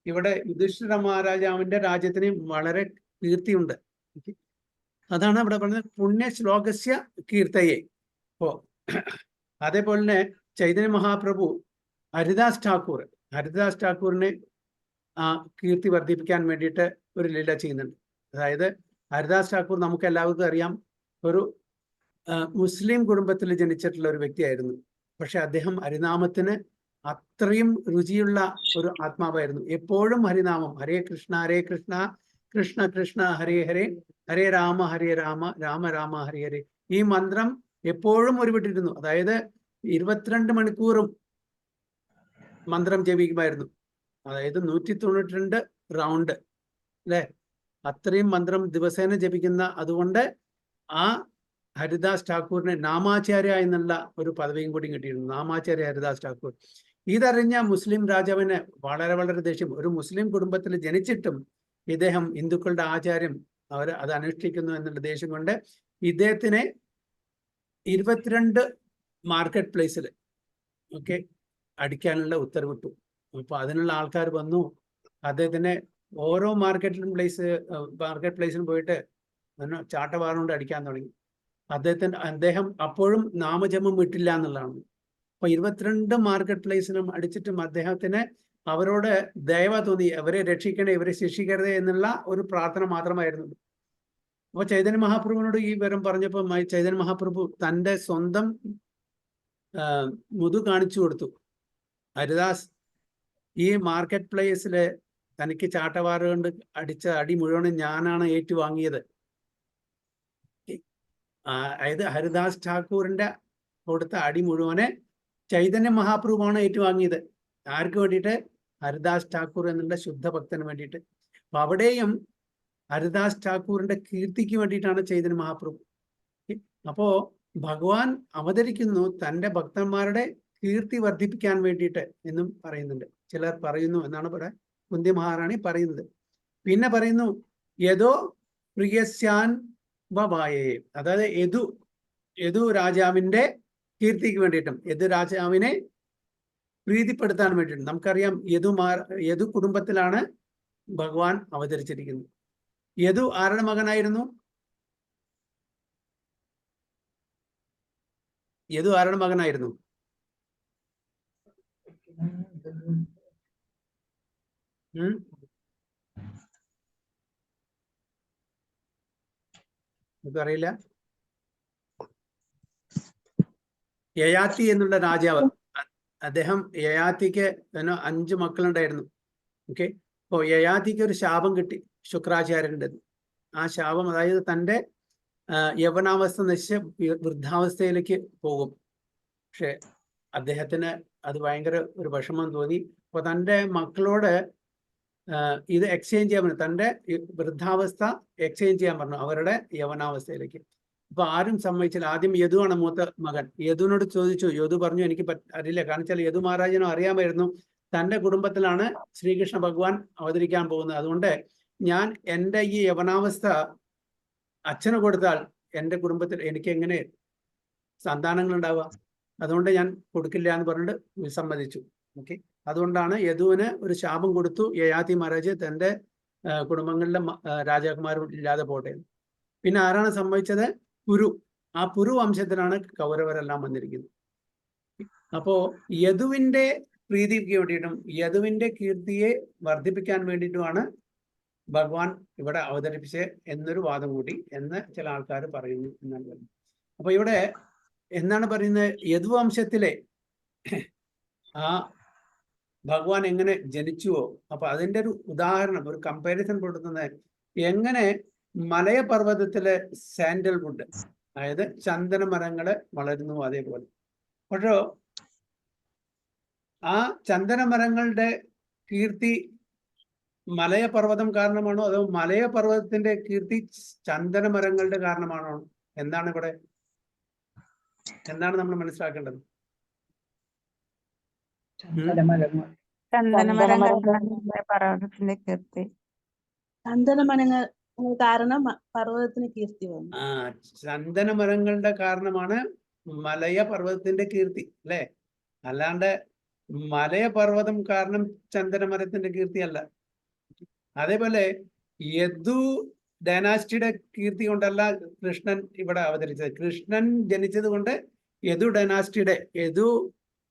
Speaker 1: ഇവിടെ യുധിഷ്ഠിര മഹാരാജാവിന്റെ രാജ്യത്തിന് വളരെ കീർത്തിയുണ്ട്. അതാണ് ഇവിടെ പറഞ്ഞത് പുണ്യശ്ലോകസ്യ കീർത്തയെ. ഓ, അതേപോലെ തന്നെ ചൈതന്യ മഹാപ്രഭു ഹരിദാസ് ഠാക്കൂറിനെ കീർത്തി വർദ്ധിപ്പിക്കാൻ വേണ്ടിയിട്ട് ഒരു ലീല ചെയ്യുന്നുണ്ട്. അതായത് ഹരിദാസ് ഠാക്കൂർ നമുക്ക് എല്ലാവർക്കും അറിയാം, ഒരു മുസ്ലിം കുടുംബത്തിൽ ജനിച്ചിട്ടുള്ള ഒരു വ്യക്തിയായിരുന്നു. പക്ഷെ അദ്ദേഹം ഹരിനാമത്തിന് അത്രയും രുചിയുള്ള ഒരു ആത്മാവായിരുന്നു. എപ്പോഴും ഹരിനാമം, ഹരേ കൃഷ്ണ കൃഷ്ണ കൃഷ്ണ ഹരേ ഹരേ, ഹരേ രാമ രാമ രാമ ഹരേ ഹരേ. ഈ മന്ത്രം എപ്പോഴും ഉരുവിട്ടിരുന്നു. അതായത് 22 മണിക്കൂറും മന്ത്രം ജപിക്കുമായിരുന്നു. അതായത് 192 റൗണ്ട് അല്ലെ, അത്രയും മന്ത്രം ദിവസേന ജപിക്കുന്ന. അതുകൊണ്ട് ആ ഹരിദാസ് ഠാക്കൂറിന് നാമാചാര്യ എന്നുള്ള ഒരു പദവിയും കൂടി കിട്ടിയിരുന്നു, നാമാചാര്യ ഹരിദാസ് ഠാക്കൂർ. ഇതറിഞ്ഞ മുസ്ലിം രാജാവിന് വളരെ ദേഷ്യം. ഒരു മുസ്ലിം കുടുംബത്തിൽ ജനിച്ചിട്ടും ഇദ്ദേഹം ഹിന്ദുക്കളുടെ ആചാരം അത് അനുഷ്ഠിക്കുന്നു എന്നുള്ള ദേഷ്യം കൊണ്ട് ഇദ്ദേഹത്തിനെ 22 മാർക്കറ്റ് പ്ലേസിൽ അടിക്കാനുള്ള ഉത്തരവിട്ടു. അപ്പൊ അതിനുള്ള ആൾക്കാർ വന്നു. അദ്ദേഹത്തിനെ ഓരോ മാർക്കറ്റ് പ്ലേസിലും പോയിട്ട് ചാട്ടവാറുകൊണ്ട് അടിക്കാൻ തുടങ്ങി. അദ്ദേഹം അപ്പോഴും നാമജപം വിട്ടില്ല എന്നുള്ളതാണ്. അപ്പൊ 22 മാർക്കറ്റ് പ്ലേസിലും അടിച്ചിട്ടും അദ്ദേഹത്തിന് അവരോട് ദയവ തോന്നി, അവരെ രക്ഷിക്കണേ, ഇവരെ ശിക്ഷിക്കരുതേ എന്നുള്ള ഒരു പ്രാർത്ഥന മാത്രമായിരുന്നു. അപ്പൊ ചൈതന്യ മഹാപ്രഭുവിനോട് ഈ വിവരം പറഞ്ഞപ്പോൾ ചൈതന്യ മഹാപ്രഭു തൻ്റെ സ്വന്തം മുതു കാണിച്ചു കൊടുത്തു. ഹരിദാസ്, ഈ മാർക്കറ്റ് പ്ലേസില് തനിക്ക് ചാട്ടവാറ് കൊണ്ട് അടിച്ച അടി മുഴുവനും ഞാനാണ് ഏറ്റുവാങ്ങിയത്. അതായത് ഹരിദാസ് ഠാക്കൂറിന്റെ കൊടുത്ത അടി മുഴുവനെ ചൈതന്യ മഹാപ്രഭുവാണ് ഏറ്റുവാങ്ങിയത്. ആർക്ക് വേണ്ടിയിട്ട്? ഹരിദാസ് ഠാക്കൂർ എന്നുള്ള ശുദ്ധഭക്തന് വേണ്ടിയിട്ട്. അപ്പൊ അവിടെയും ഹരിദാസ് ഠാക്കൂറിന്റെ കീർത്തിക്ക് വേണ്ടിയിട്ടാണ് ചൈതന്യ മഹാപ്രഭു. അപ്പോ ഭഗവാൻ അവതരിക്കുന്നു തൻ്റെ ഭക്തന്മാരുടെ കീർത്തി വർദ്ധിപ്പിക്കാൻ വേണ്ടിയിട്ട് എന്നും പറയുന്നുണ്ട്. ചിലർ പറയുന്നു എന്നാണ് ഇവിടെ കുന്തി മഹാറാണി പറയുന്നത്. പിന്നെ പറയുന്നു യദോ പ്രിയസ്യാൻ വവായേ, അതായത് യദു രാജാവിന്റെ കീർത്തിക്ക് വേണ്ടിയിട്ടും യദു രാജാവിനെ പ്രീതിപ്പെടുത്താൻ വേണ്ടിയിട്ടും. നമുക്കറിയാം യദു കുടുംബത്തിലാണ് ഭഗവാൻ അവതരിച്ചിരിക്കുന്നത്. യദു ആരുടെ മകനായിരുന്നു? യദു ആരുടെ മകനായിരുന്നു? അറിയില്ല. യയാതി എന്നുള്ള രാജാവ്, അദ്ദേഹം യയാതിക്ക് 5 മക്കളുണ്ടായിരുന്നു. ഓക്കെ, അപ്പോൾ യയാതിക്ക് ഒരു ശാപം കിട്ടി ശുക്രാചാര്യൻ്റെ. ആ ശാപം അതായത് തൻ്റെ യവനാവസ്ഥ നശിച്ച് വൃദ്ധാവസ്ഥയിലേക്ക് പോകും. പക്ഷെ അദ്ദേഹത്തിന് അത് ഭയങ്കര ഒരു വിഷമം തോന്നി. അപ്പോൾ തൻ്റെ മക്കളോട് ഇത് എക്സ്ചേഞ്ച് ചെയ്യാൻ പറഞ്ഞു, തൻ്റെ വൃദ്ധാവസ്ഥ എക്സ്ചേഞ്ച് ചെയ്യാൻ പറഞ്ഞു അവരുടെ യവനാവസ്ഥയിലേക്ക്. അപ്പൊ ആരും സമ്മതിച്ചില്ല. ആദ്യം യദുവാണ് മൂത്ത മകൻ. യദുവിനോട് ചോദിച്ചു. യദു പറഞ്ഞു എനിക്ക് അറിയില്ല. കാരണം വെച്ചാൽ യദു മഹാരാജനും അറിയാമായിരുന്നു തൻ്റെ കുടുംബത്തിലാണ് ശ്രീകൃഷ്ണ ഭഗവാൻ അവതരിക്കാൻ പോകുന്നത്. അതുകൊണ്ട് ഞാൻ എൻ്റെ ഈ യവനാവസ്ഥ അച്ഛന് കൊടുത്താൽ എൻ്റെ കുടുംബത്തിൽ എനിക്ക് എങ്ങനെ സന്താനങ്ങൾ ഉണ്ടാവുക? അതുകൊണ്ട് ഞാൻ കൊടുക്കില്ല എന്ന് പറഞ്ഞിട്ട് വിസമ്മതിച്ചു. ഓക്കെ, അതുകൊണ്ടാണ് യദുവിന് ഒരു ശാപം കൊടുത്തു. യയാതി മഹാരാജ് തൻ്റെ കുടുംബങ്ങളിലെ രാജാക്കന്മാരും ഇല്ലാതെ പോട്ടെ. പിന്നെ ആരാണ് സമ്മതിച്ചത്? പുരു. ആ പുരു വംശത്തിലാണ് കൗരവരെല്ലാം വന്നിരിക്കുന്നത്. അപ്പോ യദുവിന്റെ പ്രീതിക്ക് വേണ്ടിയിട്ടും യദുവിന്റെ കീർത്തിയെ വർദ്ധിപ്പിക്കാൻ വേണ്ടിയിട്ടുമാണ് ഭഗവാൻ ഇവിടെ അവതരിപ്പിച്ച് എന്നൊരു വാദം കൂടി എന്ന് ചില ആൾക്കാർ പറയുന്നു എന്നാണ് പറയുന്നത്. അപ്പൊ ഇവിടെ എന്താണ് പറയുന്നത്? യദുവംശത്തിലെ ആ ഭഗവാൻ എങ്ങനെ ജനിച്ചുവോ, അപ്പൊ അതിന്റെ ഒരു ഉദാഹരണം, ഒരു കമ്പാരിസൺ കൊടുക്കുന്നത് എങ്ങനെ മലയപർവ്വതത്തിലെ സാൻഡൽവുഡ്, അതായത് ചന്ദന മരങ്ങള് വളരുന്നു അതേപോലെ. പക്ഷേ ആ ചന്ദന മരങ്ങളുടെ കീർത്തി മലയപർവ്വതം കാരണമാണോ അതോ മലയപർവ്വതത്തിന്റെ കീർത്തി ചന്ദന മരങ്ങളുടെ കാരണമാണോ? എന്താണ് ഇവിടെ, എന്താണ് നമ്മൾ മനസ്സിലാക്കേണ്ടത്?
Speaker 3: പർവ്വതത്തിന്റെ കീർത്തി,
Speaker 4: ചന്ദനമരങ്ങൾ കാരണം പർവ്വതത്തിന് കീർത്തി വന്നു.
Speaker 1: ചന്ദന മരങ്ങളുടെ കാരണമാണ് മലയപർവ്വതത്തിന്റെ കീർത്തി, അല്ലെ? അല്ലാണ്ട് മലയപർവ്വതം കാരണം ചന്ദന മരത്തിന്റെ കീർത്തി അല്ല. അതേപോലെ യദു ഡൈനാസ്റ്റിയുടെ കീർത്തി കൊണ്ടല്ല കൃഷ്ണൻ ഇവിടെ അവതരിച്ചത്. കൃഷ്ണൻ ജനിച്ചത് കൊണ്ട് യദു ഡൈനാസ്റ്റിയുടെ യദു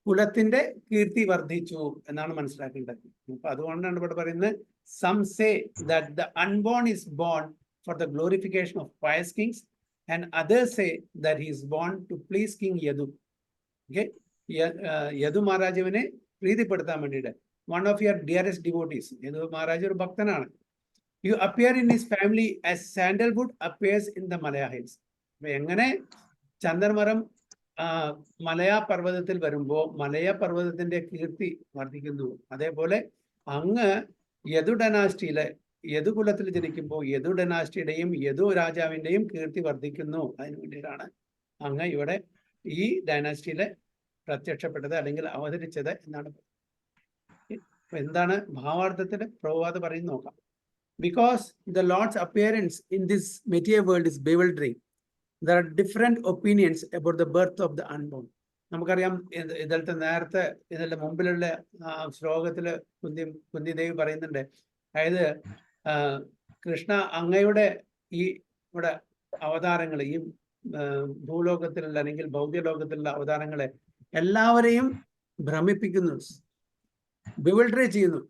Speaker 1: കുലത്തിന്റെ കീർത്തി വർദ്ധിച്ചു എന്നാണ് മനസ്സിലാക്കേണ്ടത്. അപ്പൊ അതുകൊണ്ടാണ് ഇവിടെ പറയുന്നത് some say that the unborn is born for the glorification of pious kings and others say that he is born to please King Yadu. Okay, Yadu മഹാരാജാവിനെ പ്രീതിപ്പെടുത്താൻ വേണ്ടിയിട്ട് one of your dearest devotees, Yadu Maharaja ഒരു ഭക്തനാണ്. You appear in his family as sandalwood appears in the Malaya hills. എങ്ങനെ ചന്ദനമരം മലയ പർവ്വതത്തിൽ വരുമ്പോൾ മലയ പർവ്വതത്തിന്റെ കീർത്തി വർദ്ധിക്കുന്നു, അതേപോലെ അങ്ങ് യദു ഡൈനാസ്റ്റിയിലെ യദു കുലത്തിൽ ജനിക്കുമ്പോൾ യദു ഡൈനാസ്റ്റിയുടെയും യദു രാജാവിന്റെയും കീർത്തി വർദ്ധിക്കുന്നു. അതിനു വേണ്ടിയിട്ടാണ് അങ്ങ് ഇവിടെ ഈ ഡൈനാസ്റ്റിയിലെ പ്രത്യക്ഷപ്പെട്ടത് അല്ലെങ്കിൽ അവതരിച്ചത് എന്നാണ്. എന്താണ് ഭാവാർത്ഥത്തിൽ പ്രഭുപാദ് പറയുന്നത് നോക്കാം. Because the Lord's appearance in this material world is bewildering. There are different opinions about the birth of the unborn. നമുക്കറിയാം ഇതിലത്തെ നേരത്തെ ഇതിന്റെ മുമ്പിലുള്ള ശ്ലോകത്തില് കുന്തിദേവി പറയുന്നുണ്ട്. അതായത് കൃഷ്ണ അങ്ങയുടെ ഈ ഇവിടെ അവതാരങ്ങൾ, ഈ ഭൂലോകത്തിലുള്ള അല്ലെങ്കിൽ ഭൗതിക ലോകത്തിലുള്ള അവതാരങ്ങളെ എല്ലാവരെയും ഭ്രമിപ്പിക്കുന്നു, ബിവിൾഡറേറ്റ് ചെയ്യുന്നു.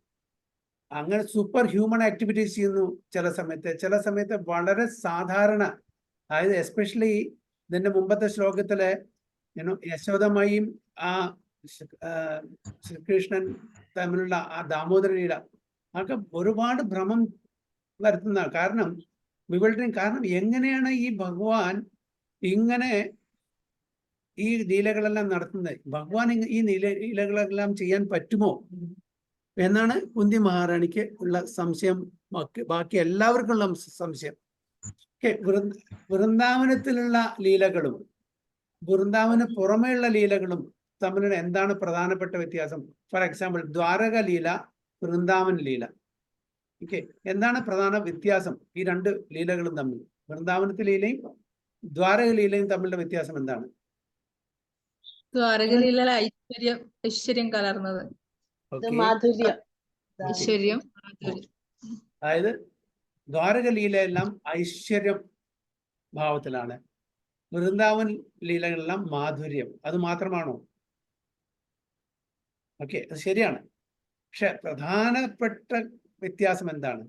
Speaker 1: അങ്ങനെ സൂപ്പർ ഹ്യൂമൻ ആക്ടിവിറ്റീസ് ചെയ്യുന്നു ചില സമയത്ത് വളരെ സാധാരണ, അതായത് എസ്പെഷ്യലി ഇതിന്റെ മുമ്പത്തെ ശ്ലോകത്തിലെ യശോദമ്മയും ആ ശ്രീകൃഷ്ണൻ തമ്മിലുള്ള ആ ദാമോദര ലീല അതൊക്കെ ഒരുപാട് ഭ്രമം വരുത്തുന്ന കാരണം കാരണം എങ്ങനെയാണ് ഈ ഭഗവാൻ ഇങ്ങനെ ഈ ലീലകളെല്ലാം നടത്തുന്നത്? ഭഗവാൻ ഈ ലീലകളെല്ലാം ചെയ്യാൻ പറ്റുമോ എന്നാണ് കുന്തി മഹാറാണിക്ക് ഉള്ള സംശയം. ബാക്കി എല്ലാവർക്കും ഉള്ള സംശയം. വൃന്ദാവനത്തിലുള്ള ലീലകളും വൃന്ദാവന പുറമേയുള്ള ലീലകളും തമ്മിലുള്ള എന്താണ് പ്രധാനപ്പെട്ട വ്യത്യാസം? ഫോർ എക്സാമ്പിൾ, ദ്വാരക ലീല, വൃന്ദാവൻ ലീല. എന്താണ് പ്രധാന വ്യത്യാസം ഈ രണ്ട് ലീലകളും തമ്മിൽ? വൃന്ദാവനത്തിലെ ലീലയും ദ്വാരക ലീലയും തമ്മിലുള്ള വ്യത്യാസം എന്താണ്?
Speaker 2: ദ്വാരക ലീല ഐശ്വര്യം കലർന്നത്.
Speaker 4: മാധുര്യം.
Speaker 2: ഐശ്വര്യം,
Speaker 1: അതായത് ദ്വാരക ലീലയെല്ലാം ഐശ്വര്യം ഭാവത്തിലാണ്, വൃന്ദാവൻ ലീലകളെല്ലാം മാധുര്യം. അത് മാത്രമാണോ? ഓക്കെ, അത് ശരിയാണ്. പക്ഷെ പ്രധാനപ്പെട്ട വ്യത്യാസം എന്താണ്?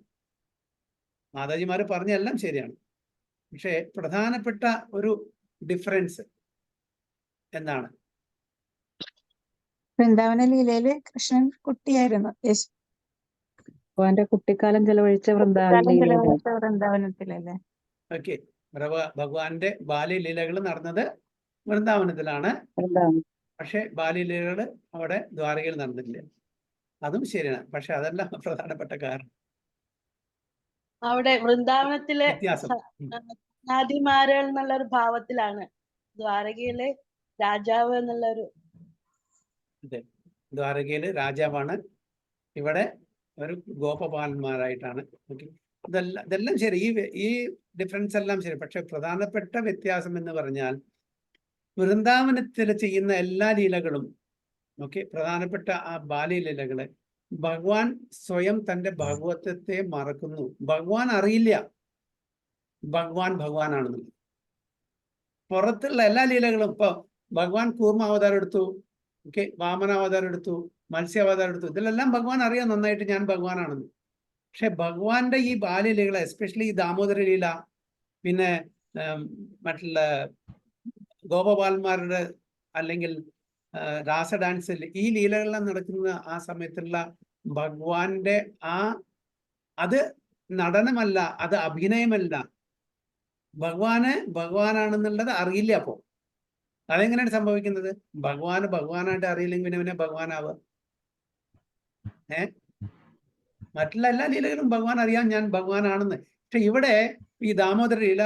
Speaker 1: മാതാജിമാര് പറഞ്ഞെല്ലാം ശരിയാണ്, പക്ഷെ പ്രധാനപ്പെട്ട ഒരു ഡിഫറൻസ് എന്താണ്?
Speaker 3: വൃന്ദാവന ലീലയില് കൃഷ്ണൻ കുട്ടിയായിരുന്നു.
Speaker 5: ഭഗവാന്റെ കുട്ടിക്കാലം ചെലവഴിച്ച
Speaker 3: വൃന്ദാവനത്തിലല്ലേ?
Speaker 1: ഓക്കെ, ഭഗവാന്റെ ബാല്യലീലകൾ നടന്നത് വൃന്ദാവനത്തിലാണ്, പക്ഷെ ബാല്യലീലകൾ അവിടെ ദ്വാരകയിൽ നടന്നില്ല. അതും ശരിയാണ്, പക്ഷെ അതല്ല പ്രധാനപ്പെട്ട കാരണം.
Speaker 4: അവിടെ വൃന്ദാവനത്തിലെ നാദിമാരൽ എന്നുള്ള ഒരു ഭാവത്തിലാണ്, ദ്വാരകയിലെ രാജാവ് എന്നുള്ളൊരു.
Speaker 1: അതെ, ദ്വാരകയില് രാജാവാണ്, ഇവിടെ ഒരു ഗോപപാലന്മാരായിട്ടാണ്. ഓക്കെ, ഇതെല്ലാം ശരി, ഈ ഡിഫറൻസ് എല്ലാം ശരി. പക്ഷെ പ്രധാനപ്പെട്ട വ്യത്യാസം എന്ന് പറഞ്ഞാൽ വൃന്ദാവനത്തിൽ ചെയ്യുന്ന എല്ലാ ലീലകളും, ഓക്കെ, പ്രധാനപ്പെട്ട ആ ബാല്യലീലകള് ഭഗവാൻ സ്വയം തന്റെ ഭഗവത്വത്തെ മറക്കുന്നു. ഭഗവാൻ അറിയില്ല ഭഗവാനാണെന്നുള്ളത്. പുറത്തുള്ള എല്ലാ ലീലകളും, ഇപ്പൊ ഭഗവാൻ കൂർമ്മ അവതാരം എടുത്തു, ഓക്കെ, വാമനാവതാരം എടുത്തു, മത്സ്യാവതാരം എടുത്തു, ഇതിലെല്ലാം ഭഗവാൻ അറിയാം നന്നായിട്ട് ഞാൻ ഭഗവാനാണെന്ന്. പക്ഷെ ഭഗവാന്റെ ഈ ബാല്യലീല, എസ്പെഷ്യലി ഈ ദാമോദര ലീല, പിന്നെ മറ്റുള്ള ഗോപപാലന്മാരുടെ അല്ലെങ്കിൽ രാസ ഡാൻസിൽ ഈ ലീലകളെല്ലാം നടക്കുന്ന ആ സമയത്തുള്ള ഭഗവാന്റെ അത് നടനമല്ല, അത് അഭിനയമല്ല, ഭഗവാനാണെന്നുള്ളത് അറിയില്ല. അപ്പോ അതെങ്ങനെയാണ് സംഭവിക്കുന്നത്? ഭഗവാനായിട്ട് അറിയില്ലെങ്കിൽ പിന്നെ ഭഗവാനാവുക? മറ്റുള്ള എല്ലാ ലീലകളും ഭഗവാൻ അറിയാം ഞാൻ ഭഗവാനാണെന്ന്. പക്ഷെ ഇവിടെ ഈ ദാമോദര ലീല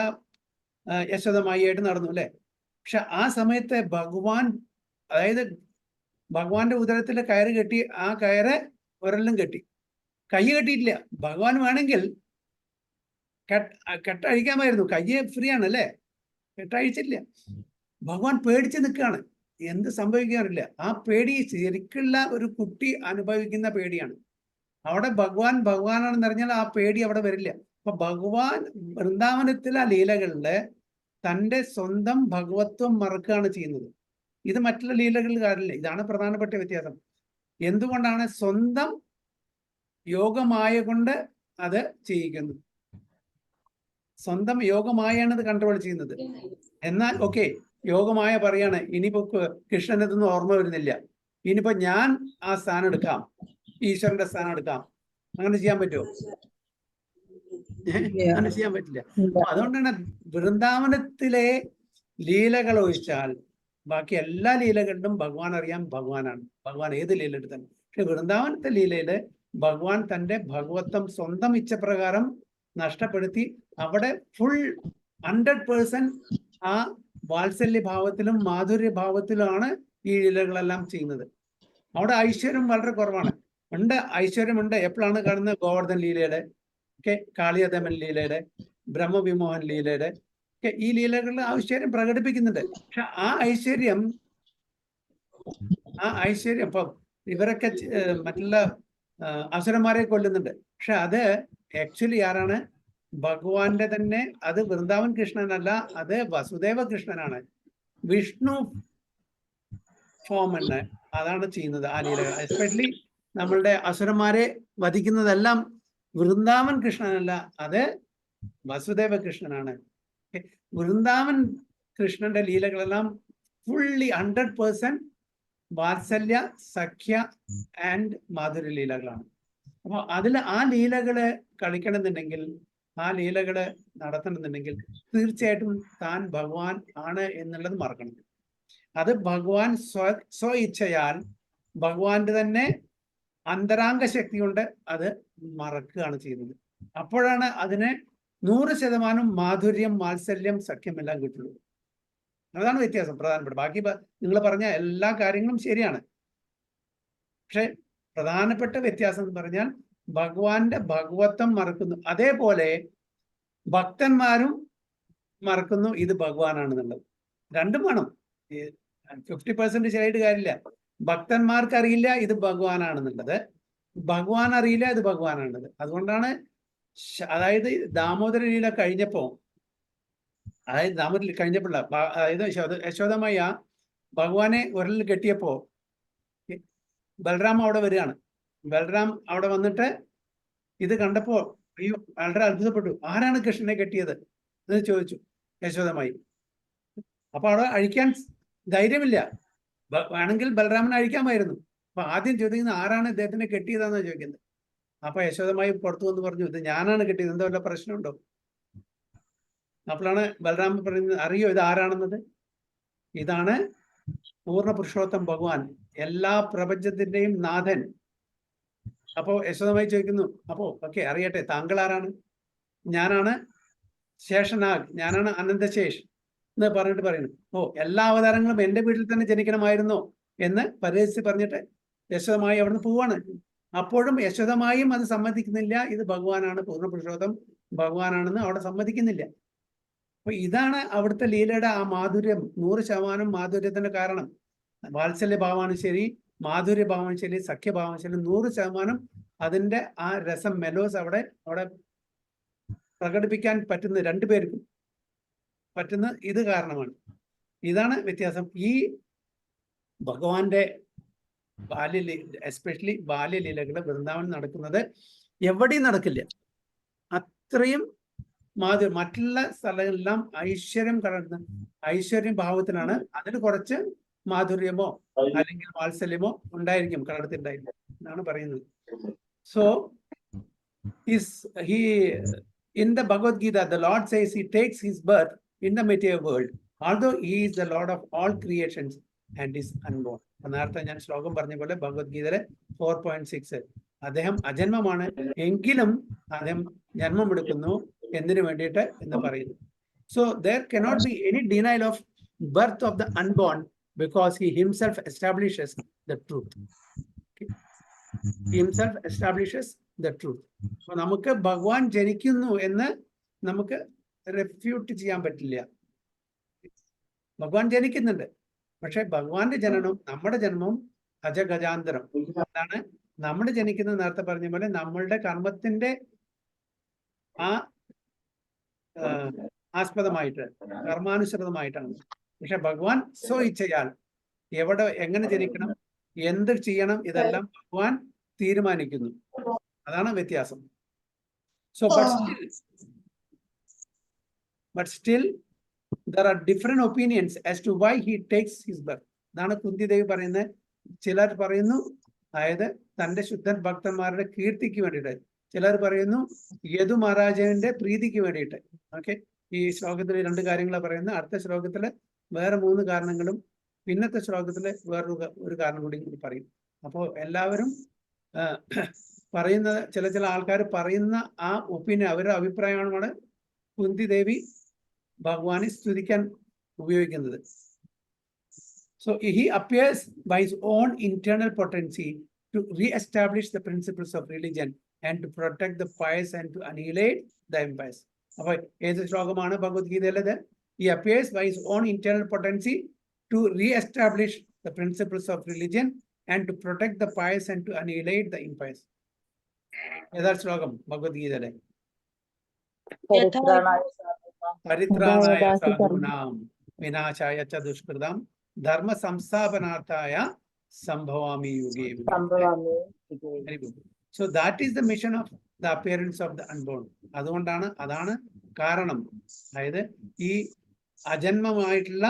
Speaker 1: യശോദമായിട്ട് നടന്നു അല്ലെ? പക്ഷെ ആ സമയത്ത് ഭഗവാൻ, അതായത് ഭഗവാന്റെ ഉദരത്തിൽ കയറ് കെട്ടി, ആ കയറ് ഒരെല്ലാം കെട്ടി, കൈ കെട്ടിയിട്ടില്ല. ഭഗവാൻ വേണമെങ്കിൽ കെട്ടഴിക്കാമായിരുന്നു, കയ്യെ ഫ്രീ ആണ് അല്ലേ, കെട്ടഴിച്ചില്ല. ഭഗവാൻ പേടിച്ച് നിൽക്കുകയാണ്, എന്ത് സംഭവിക്കാറില്ല. ആ പേടി ശരിക്കുള്ള ഒരു കുട്ടി അനുഭവിക്കുന്ന പേടിയാണ്. അവിടെ ഭഗവാനാണെന്ന് അറിഞ്ഞാൽ ആ പേടി അവിടെ വരില്ല. അപ്പൊ ഭഗവാൻ വൃന്ദാവനത്തിലെ ലീലകളില് തൻ്റെ സ്വന്തം ഭഗവത്വം മറക്കുകയാണ് ചെയ്യുന്നത്. ഇത് മറ്റുള്ള ലീലകളിൽ കാര്യമില്ല. ഇതാണ് പ്രധാനപ്പെട്ട വ്യത്യാസം. എന്തുകൊണ്ടാണ്? സ്വന്തം യോഗമായ കൊണ്ട് അത് ചെയ്യിക്കുന്നു. സ്വന്തം യോഗമായാണ് ഇത് കൺട്രോൾ ചെയ്യുന്നത്. എന്നാൽ ഓക്കെ, യോഗമായ പറയാണ് ഇനിയിപ്പോ കൃഷ്ണനതൊന്നും ഓർമ്മ വരുന്നില്ല, ഇനിയിപ്പോ ഞാൻ ആ സ്ഥാനം എടുക്കാം, ഈശ്വരന്റെ സ്ഥാനം എടുക്കാം. അങ്ങനെ ചെയ്യാൻ പറ്റുമോ? അങ്ങനെ ചെയ്യാൻ പറ്റില്ല. അതുകൊണ്ടാണ് വൃന്ദാവനത്തിലെ ലീലകൾ ഒഴിച്ചാൽ ബാക്കി എല്ലാ ലീലകളിലും ഭഗവാൻ അറിയാം ഭഗവാനാണ്. ഭഗവാൻ ഏത് ലീല എടുത്താലും. പക്ഷെ വൃന്ദാവനത്തെ ലീലയില് ഭഗവാൻ തന്റെ ഭഗവത്വം സ്വന്തം ഇച്ഛപ്രകാരം നഷ്ടപ്പെടുത്തി അവിടെ ഫുൾ 100% ആ വാത്സല്യ ഭാവത്തിലും മാധുര്യ ഭാവത്തിലുമാണ് ഈ ലീലകളെല്ലാം ചെയ്യുന്നത്. അവിടെ ഐശ്വര്യം വളരെ കുറവാണ്. ഐശ്വര്യമുണ്ട് എപ്പോഴാണ് കാണുന്നത്? ഗോവർദ്ധൻ ലീലയുടെ, ഓക്കെ, കാളിയദമൻ ലീലയുടെ, ബ്രഹ്മവിമോഹൻ ലീലയുടെ ഒക്കെ ഈ ലീലകളിൽ ഐശ്വര്യം പ്രകടിപ്പിക്കുന്നുണ്ട്. പക്ഷെ ആ ഐശ്വര്യം ആ ഐശ്വര്യം ഇപ്പം ഇവരൊക്കെ മറ്റുള്ള അസുരന്മാരെ കൊല്ലുന്നുണ്ട്. പക്ഷെ അത് ആക്ച്വലി ആരാണ്? ഭഗവാന്റെ തന്നെ. അത് വൃന്ദാവൻ കൃഷ്ണനല്ല, അത് വസുദേവ കൃഷ്ണനാണ്. വിഷ്ണു ഫോം എന്ന് അതാണ് ചെയ്യുന്നത് ആ ലീലകൾ. എസ്പെഷ്യലി നമ്മളുടെ അസുരന്മാരെ വധിക്കുന്നതെല്ലാം വൃന്ദാവൻ കൃഷ്ണനല്ല, അത് വസുദേവ കൃഷ്ണനാണ്. വൃന്ദാവൻ കൃഷ്ണന്റെ ലീലകളെല്ലാം ഫുള്ളി 100% വാത്സല്യ, സഖ്യ ആൻഡ് മാധുര്യ ലീലകളാണ്. അപ്പൊ അതിൽ ആ ലീലകള് കളിക്കണമെന്നുണ്ടെങ്കിൽ, ആ ലീലകള് നടത്തണമെന്നുണ്ടെങ്കിൽ തീർച്ചയായിട്ടും താൻ ഭഗവാൻ ആണ് എന്നുള്ളത് മറക്കണം. അത് ഭഗവാൻ സ്വ ഇച്ഛയാൽ ഭഗവാന്റെ തന്നെ അന്തരാംഗ ശക്തി കൊണ്ട് അത് മറക്കുകയാണ് ചെയ്യുന്നത്. അപ്പോഴാണ് അതിന് 100% മാധുര്യം, വാത്സല്യം, സഖ്യം എല്ലാം കിട്ടുള്ളൂ. അതാണ് വ്യത്യാസം പ്രധാനപ്പെട്ട. ബാക്കി നിങ്ങൾ പറഞ്ഞ എല്ലാ കാര്യങ്ങളും ശരിയാണ്. പക്ഷെ പ്രധാനപ്പെട്ട വ്യത്യാസം എന്ന് പറഞ്ഞാൽ ഭഗവാന്റെ ഭഗവത്വം മറക്കുന്നു. അതേപോലെ ഭക്തന്മാരും മറക്കുന്നു ഇത് ഭഗവാനാണെന്നുള്ളത്. രണ്ടും വേണം. 50% ശരിയായിട്ട് കാര്യമില്ല. ഭക്തന്മാർക്ക് അറിയില്ല ഇത് ഭഗവാനാണെന്നുള്ളത്, ഭഗവാൻ അറിയില്ല ഇത് ഭഗവാനാണുള്ളത്. അതുകൊണ്ടാണ് അതായത് ദാമോദര ലീല കഴിഞ്ഞപ്പോ, അതായത് ദാമോദര കഴിഞ്ഞപ്പോഴ അതായത് യശോദമയ്യ ഭഗവാനെ ഉരലിൽ കെട്ടിയപ്പോ ബലറാം അവിടെ വരികയാണ്. ബലറാം അവിടെ വന്നിട്ട് ഇത് കണ്ടപ്പോ അയ്യോ വളരെ അത്ഭുതപ്പെട്ടു. ആരാണ് കൃഷ്ണനെ കെട്ടിയത് എന്ന് ചോദിച്ചു യശോദമായി. അപ്പൊ അവിടെ അഴിക്കാൻ ധൈര്യമില്ല. വേണമെങ്കിൽ ബലരാമനെ അഴിക്കാമായിരുന്നു. അപ്പൊ ആദ്യം ചോദിക്കുന്നത് ആരാണ് ഇദ്ദേഹത്തിനെ കെട്ടിയതാണെന്ന് ചോദിക്കുന്നത്. അപ്പൊ യശോദമായി പുറത്തു വന്ന് പറഞ്ഞു, ഇത് ഞാനാണ് കെട്ടിയത്, എന്തോ വല്ല പ്രശ്നമുണ്ടോ? അപ്പോഴാണ് ബലരാമൻ പറയുന്നത്, അറിയോ ഇത് ആരാണെന്നത്? ഇതാണ് പൂർണ്ണ പുരുഷോത്തം ഭഗവാൻ, എല്ലാ പ്രപഞ്ചത്തിന്റെയും നാഥൻ. അപ്പോ യശോദമായി ചോദിക്കുന്നു, അപ്പോ ഓക്കെ അറിയട്ടെ, താങ്കൾ ആരാണ്? ഞാനാണ് ശേഷനാഗ്, ഞാനാണ് അനന്തശേഷ് എന്ന് പറഞ്ഞിട്ട് പറയുന്നു. ഓ, എല്ലാ അവതാരങ്ങളും എന്റെ വീട്ടിൽ തന്നെ ജനിക്കണമായിരുന്നോ എന്ന് പരിഹസിച്ച് പറഞ്ഞിട്ട് യശോദമായി അവിടുന്ന് പോവാണ്. അപ്പോഴും യശോദമായും അത് സമ്മതിക്കുന്നില്ല, ഇത് ഭഗവാനാണ്, പൂർണ്ണ പുരുഷോത്തം ഭഗവാനാണെന്ന് അവിടെ സമ്മതിക്കുന്നില്ല. അപ്പൊ ഇതാണ് അവിടുത്തെ ലീലയുടെ ആ മാധുര്യം, 100% മാധുര്യത്തിന്റെ കാരണം. വാത്സല്യ ഭാവമാണ് ശരി, മാധുര്യ ഭാവമാണ് ശരി, സഖ്യഭാവമാണ് ശരി, 100% അതിന്റെ ആ രസം, മെലോസ് അവിടെ പ്രകടിപ്പിക്കാൻ പറ്റുന്ന രണ്ടുപേർക്കും പറ്റുന്ന ഇത് കാരണമാണ്. ഇതാണ് വ്യത്യാസം. ഈ ഭഗവാന്റെ എസ്പെഷ്യലി ബാല്യലീലകള് വൃന്ദാവൻ നടക്കുന്നത് എവിടെയും നടക്കില്ല. അത്രയും മാധുര്യം. മറ്റുള്ള സ്ഥലങ്ങളെല്ലാം ഐശ്വര്യം കലർന്ന ഐശ്വര്യം ഭാവത്തിലാണ്. അതിൽ കുറച്ച് മാധുര്യമോ അല്ലെങ്കിൽ വാത്സല്യമോ ഉണ്ടായിരിക്കും, കലർത്തിണ്ടായിരിക്കും എന്നാണ് പറയുന്നത്. So in the Bhagavad Gita, the Lord says he takes his birth in the material world, although he is the Lord of all creations and is unborn. നേരത്തെ ഞാൻ ശ്ലോകം പറഞ്ഞ പോലെ ഭഗവത്ഗീതയിലെ 4.6 അദ്ദേഹം അജന്മമാണ്, എങ്കിലും അദ്ദേഹം ജന്മമെടുക്കുന്നു എന്തിനു വേണ്ടിയിട്ട് എന്ന് പറയുന്നു. So there cannot be any denial of birth of the unborn because he himself establishes the truth. He himself establishes the truth. അപ്പൊ നമുക്ക് ഭഗവാൻ ജനിക്കുന്നു എന്ന് നമുക്ക് റെഫ്യൂട്ട് ചെയ്യാൻ പറ്റില്ല. ഭഗവാൻ ജനിക്കുന്നുണ്ട്, പക്ഷെ ഭഗവാന്റെ ജനനവും നമ്മുടെ ജന്മവും അജഗജാന്തരം. അതാണ് നമ്മൾ ജനിക്കുന്നത്. നേരത്തെ പറഞ്ഞ പോലെ നമ്മളുടെ കർമ്മത്തിന്റെ ആ ആസ്പദമായിട്ട്, കർമാനുസൃതമായിട്ടാണ്. പക്ഷെ ഭഗവാൻ സ്വ ഇച്ഛയാൽ എവിടെ എങ്ങനെ ജനിക്കണം, എന്ത് ചെയ്യണം, ഇതെല്ലാം ഭഗവാൻ തീരുമാനിക്കുന്നു. അതാണ് വ്യത്യാസം. So but still there are different opinions as to why he takes his birth. അതാണ് കുന്തി ദേവി പറയുന്നത്. ചിലർ പറയുന്നു അതായത് തന്റെ ശുദ്ധൻ ഭക്തന്മാരുടെ കീർത്തിക്ക് വേണ്ടിയിട്ട്, ചിലർ പറയുന്നു യദു മഹാരാജാവിന്റെ പ്രീതിക്ക് വേണ്ടിയിട്ട്. ഓക്കെ, ഈ ശ്ലോകത്തിൽ 2 കാര്യങ്ങളാണ് പറയുന്നത്. അടുത്ത ശ്ലോകത്തില് വേറെ 3 കാരണങ്ങളും, പിന്നത്തെ ശ്ലോകത്തില് വേറൊരു കാരണം കൂടി പറയും. അപ്പോൾ എല്ലാവരും പറയുന്ന ചില ആൾക്കാർ പറയുന്ന ആ ഒപ്പീനിയൻ, അവരുടെ അഭിപ്രായമാണ് കുന്തി ദേവി ഭഗവാനെ സ്തുതിക്കാൻ ഉപയോഗിക്കുന്നത്. So he appears by his own internal potency to re-establish the principles of religion and to protect the pious and to annihilate the impious. അപ്പോൾ ഏത് ശ്ലോകമാണ് ഭഗവത്ഗീതയിലത്? He appears by his own internal potency to re-establish the principles of religion and to protect the pious and to annihilate the impious. ഏതാ ശ്ലോകം ഭഗവത്ഗീതയിലെ?
Speaker 5: പരിത്രാണായ
Speaker 1: പരിത്രാണായ
Speaker 5: യഥാ യഥാ
Speaker 1: സാധൂനാം വിനാശായ ച ദുഷ്കൃതാം ധർമ്മ സംസ്ഥാപനാർത്ഥായ സംഭവാമി യുഗേ യുഗേ.
Speaker 5: സംഭവാമി.
Speaker 1: Very good. So that is the mission of the appearance of the unborn. അതാണ് കാരണം. അതായത് ഈ അജന്മമായിട്ടുള്ള